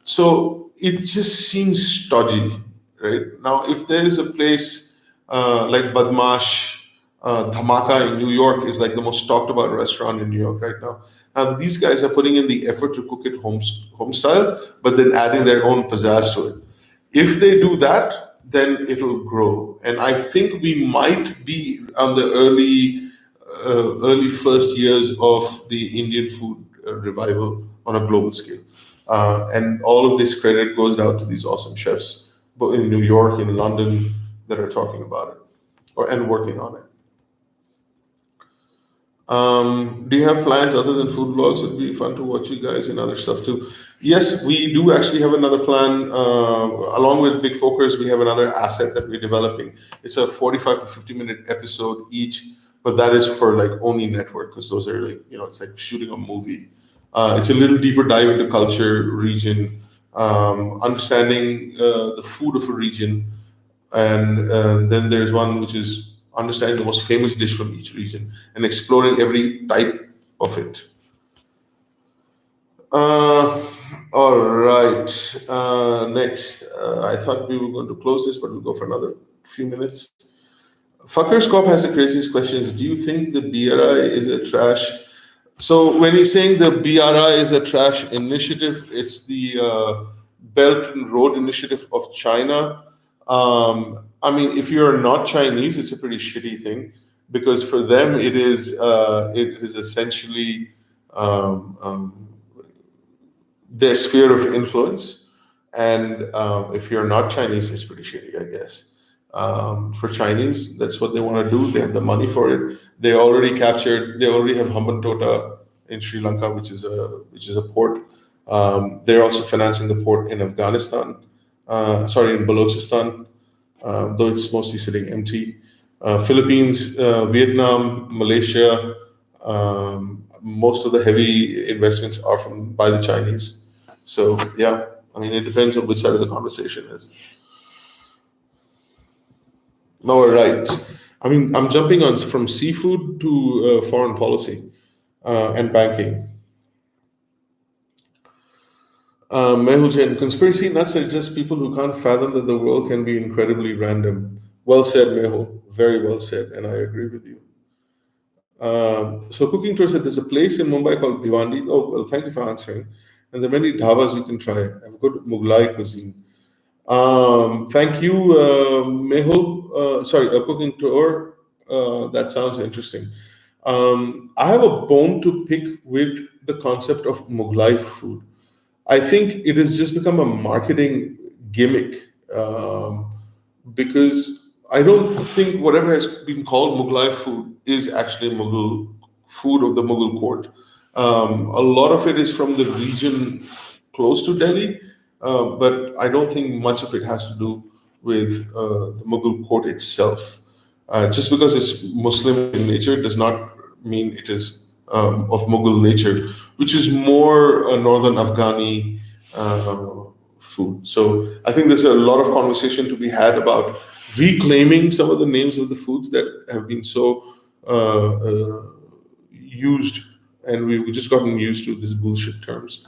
So it just seems stodgy, right? Now, if there is a place like Badmash, Dhamaka in New York is like the most talked about restaurant in New York right now. And these guys are putting in the effort to cook it home style, but then adding their own pizzazz to it. If they do that, then it'll grow. And I think we might be on the early first years of the Indian food revival on a global scale. And all of this credit goes out to these awesome chefs, both in New York, in London, that are talking about it and working on it. Do you have plans other than food vlogs? It'd be fun to watch you guys and other stuff too. Yes, we do actually have another plan. Along with Big Focus, we have another asset that we're developing. It's a 45 to 50-minute episode each, but that is for like only network, because those are like, it's like shooting a movie. It's a little deeper dive into culture, region, understanding the food of a region, and then there's one which is understanding the most famous dish from each region and exploring every type of it. All right. Next, I thought we were going to close this, but we'll go for another few minutes. Fuckers Corp has the craziest questions. Do you think the BRI is a trash? So when he's saying the BRI is a trash initiative, it's the Belt and Road Initiative of China. I mean, if you're not Chinese, it's a pretty shitty thing, because for them it is essentially their sphere of influence, and if you're not Chinese, it's pretty shitty, I guess. For Chinese, that's what they want to do. They have the money for it. They already have Hambantota in Sri Lanka, which is a port. They're also financing the port in Afghanistan. In Balochistan, though it's mostly sitting empty. Philippines, Vietnam, Malaysia. Most of the heavy investments are by the Chinese. So yeah, I mean, it depends on which side of the conversation is. No, right. I mean, I'm jumping on from seafood to foreign policy and banking. Mehul Jain, conspiracy nuts are just people who can't fathom that the world can be incredibly random. Well said, Mehul. Very well said, and I agree with you. So Cooking Tour said there's a place in Mumbai called Bhiwandi. Oh, well, thank you for answering. And there are many dhabas you can try. Have good Mughlai cuisine. Thank you, Mehul. A Cooking Tour. That sounds interesting. I have a bone to pick with the concept of Mughlai food. I think it has just become a marketing gimmick, because I don't think whatever has been called Mughlai food is actually Mughal food of the Mughal court. A lot of it is from the region close to Delhi, but I don't think much of it has to do with the Mughal court itself. Just because it's Muslim in nature does not mean it is of Mughal nature, which is more northern Afghani food. So I think there's a lot of conversation to be had about reclaiming some of the names of the foods that have been so used, and we've just gotten used to these bullshit terms.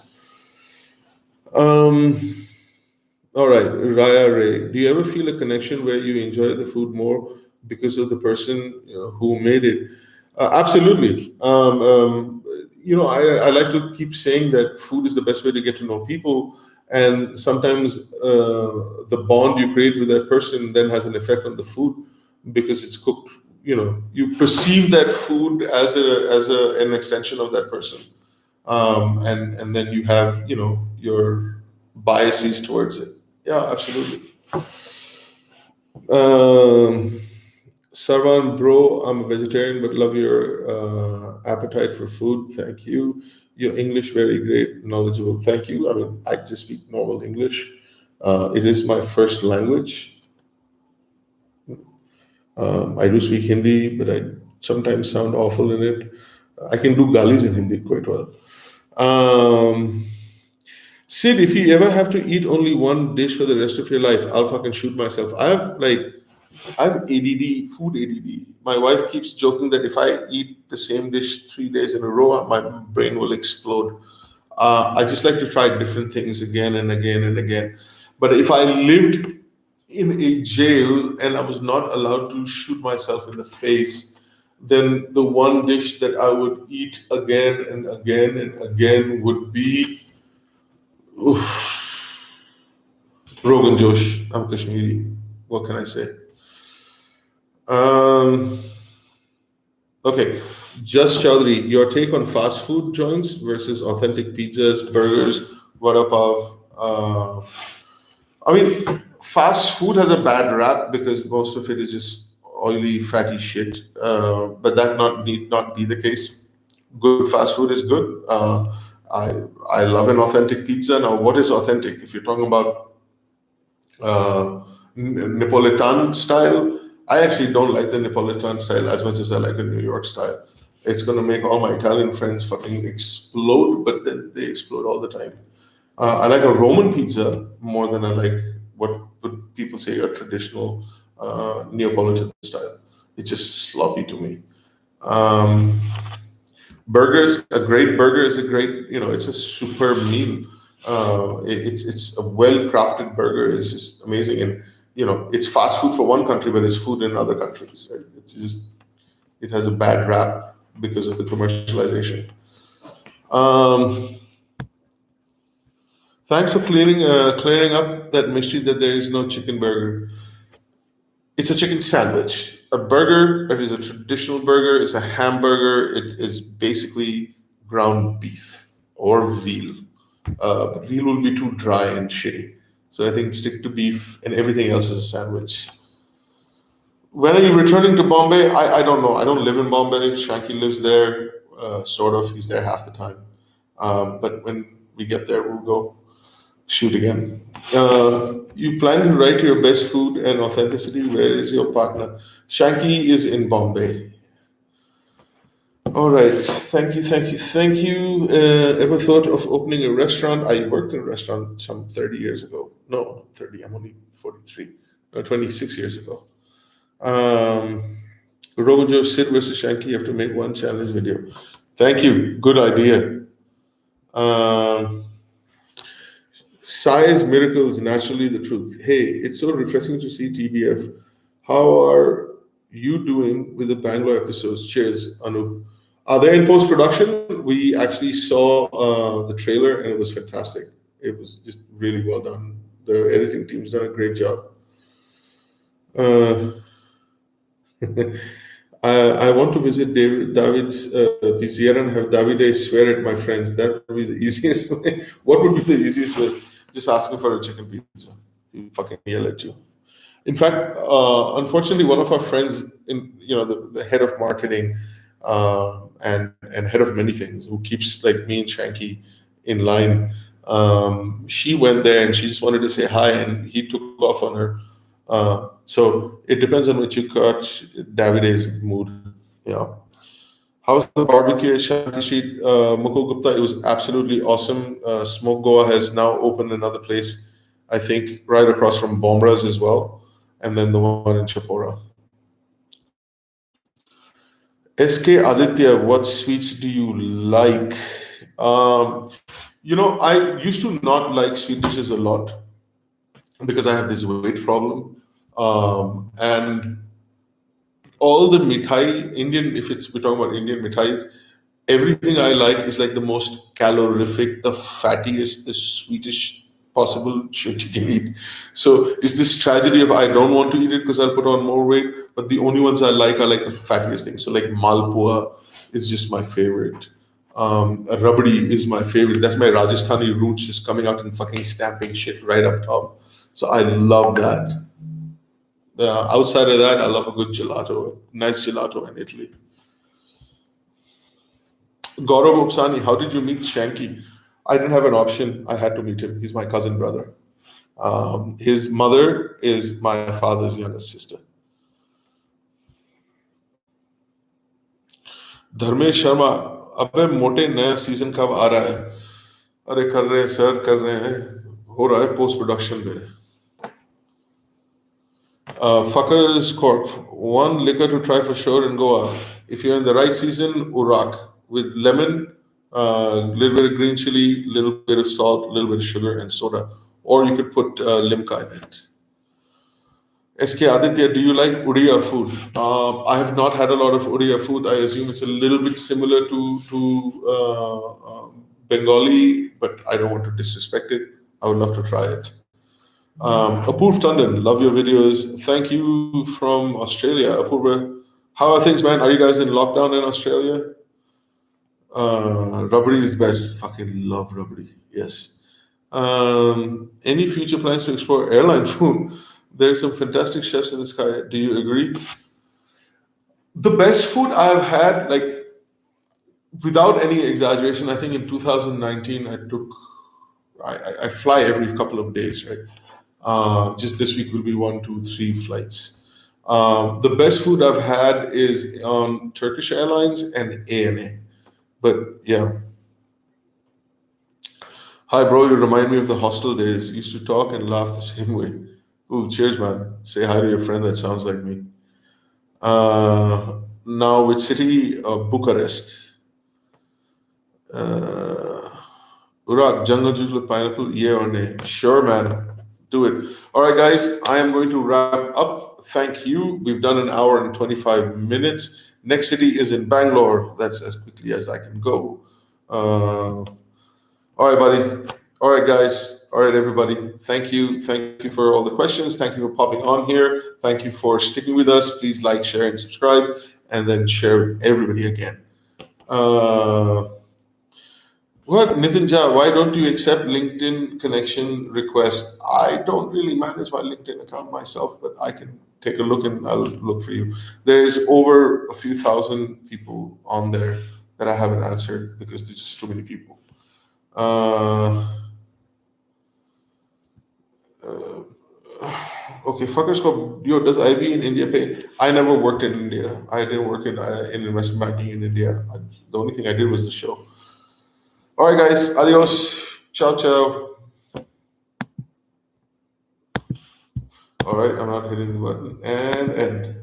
All right, Raya Ray, do you ever feel a connection where you enjoy the food more because of the person who made it? Absolutely. I like to keep saying that food is the best way to get to know people, and sometimes the bond you create with that person then has an effect on the food because it's cooked. You perceive that food as an extension of that person, and then you have your biases towards it. Yeah, absolutely. Sarvan, bro, I'm a vegetarian but love your appetite for food. Thank you. Your English very great, knowledgeable. Thank you. I mean, I just speak normal English. It is my first language. I do speak Hindi, but I sometimes sound awful in it. I can do galis in Hindi quite well. Sid, if you ever have to eat only one dish for the rest of your life, I'll fucking shoot myself. I have ADD, food ADD. My wife keeps joking that if I eat the same dish 3 days in a row, my brain will explode. I just like to try different things again and again and again. But if I lived in a jail and I was not allowed to shoot myself in the face, then the one dish that I would eat again and again and again would be Rogan Josh. I'm Kashmiri. What can I say? Okay, Just Chaudhary, your take on fast food joints versus authentic pizzas, burgers, vada pav. I mean, fast food has a bad rap because most of it is just oily, fatty shit. But that not need not be the case. Good fast food is good. I I love an authentic pizza. Now, what is authentic? If you're talking about uh, Napolitan style. I actually don't like the Napolitan style as much as I like the New York style. It's going to make all my Italian friends fucking explode, but then they explode all the time. I like a Roman pizza more than I like what would people say a traditional Neapolitan style. It's just sloppy to me. Um, Burgers, a great burger is a great, it's a superb meal. It's a well crafted burger. It's just amazing, and it's fast food for one country, but it's food in other countries. Right? It's just it has a bad rap because of the commercialization. Um, Thanks for clearing up that mystery that there is no chicken burger. It's a chicken sandwich. A burger, that is a traditional burger, is a hamburger. It is basically ground beef or veal. But veal will be too dry and shitty. So I think stick to beef and everything else is a sandwich. When are you returning to Bombay? I don't know. I don't live in Bombay. Shanky lives there, sort of. He's there half the time. But when we get there, we'll go shoot again. You plan to write your best food and authenticity. Where is your partner? Shanky is in Bombay. All right. Thank you. Thank you. Thank you. Ever thought of opening a restaurant? I worked in a restaurant some 30 years ago. No, 30. I'm only 43. No, 26 years ago. Robojo, Sid versus Shanky. You have to make one challenge video. Thank you. Good idea. Size miracles naturally the truth. Hey, it's so refreshing to see TBF. How are you doing with the Bangalore episodes? Cheers, Anup. They're in post production. We actually saw the trailer and it was fantastic. It was just really well done. The editing team's done a great job. Uh, I want to visit David's pizzeria and have Davide swear at my friends. That would be the easiest way. What would be the easiest way? Just asking for a chicken pizza. He'll fucking yell at you. In fact, unfortunately, one of our friends, the head of marketing and head of many things, who keeps like me and Shanky in line, she went there and she just wanted to say hi, and he took off on her. So it depends on what you cut Davide's mood. Yeah. How's the barbecue at Shanti Street, Mukul Gupta? It was absolutely awesome. Smoke Goa has now opened another place, I think, right across from Bombra's as well, and then the one in Chapora. SK Aditya, what sweets do you like? Um, I used to not like sweet dishes a lot because I have this weight problem. And all the mithai, Indian, if it's we're talking about Indian mithais, everything I like is like the most calorific, the fattiest, the sweetest possible shit you can eat. So it's this tragedy of I don't want to eat it because I'll put on more weight, but the only ones I like are like the fattiest things. So like malpua is just my favorite. Rabdi is my favorite. That's my Rajasthani roots just coming out and fucking stamping shit right up top. So I love that. Outside of that, I love a good gelato, nice gelato in Italy. Gaurav Upsani, how did you meet Shanky? I didn't have an option. I had to meet him. He's my cousin brother. His mother is my father's youngest sister. Dharmesh Sharma, अबे मोटे नया season कब आ रहा है? अरे कर रहे हैं सर, कर रहे हैं. हो रहा है पोस्ट प्रोडक्शन में. Fuckers Corp. One liquor to try for sure in Goa. If you're in the right season, Urak with lemon, a little bit of green chili, little bit of salt, a little bit of sugar, and soda. Or you could put limca in it. SK Aditya, do you like Odia food? I have not had a lot of Odia food. I assume it's a little bit similar to Bengali, but I don't want to disrespect it. I would love to try it. Apurv Tandon, love your videos. Thank you from Australia, Apurva. How are things, man? Are you guys in lockdown in Australia? Rubbery is best. Fucking love rubbery. Yes. Any future plans to explore airline food? There's some fantastic chefs in the sky. Do you agree? The best food I've had, like without any exaggeration, I think in 2019 I fly every couple of days, right? Just this week will be one, two, three flights. The best food I've had is on Turkish Airlines and ANA. But yeah, hi bro, you remind me of the hostel days. Used to talk and laugh the same way. Cool, cheers, man. Say hi to your friend that sounds like me. Now with city Bucharest. Uh, Urak, jungle juice with pineapple, yeah or nay? Sure, man. Do it. All right, guys, I am going to wrap up. Thank you. We've done an hour and 25 minutes. Next city is in Bangalore. That's as quickly as I can go. All right, buddy. All right, guys. All right, everybody. Thank you. Thank you for all the questions. Thank you for popping on here. Thank you for sticking with us. Please like, share, and subscribe, and then share with everybody again. What, Nitin Jha, why don't you accept LinkedIn connection request? I don't really manage my LinkedIn account myself, but I can take a look and I'll look for you. There's over a few thousand people on there that I haven't answered because there's just too many people. Okay, fuckers called, yo, does IB in India pay? I never worked in India. I didn't work in investment banking in India. The only thing I did was the show. All right, guys. Adios. Ciao, ciao. All right, I'm not hitting the button. And end.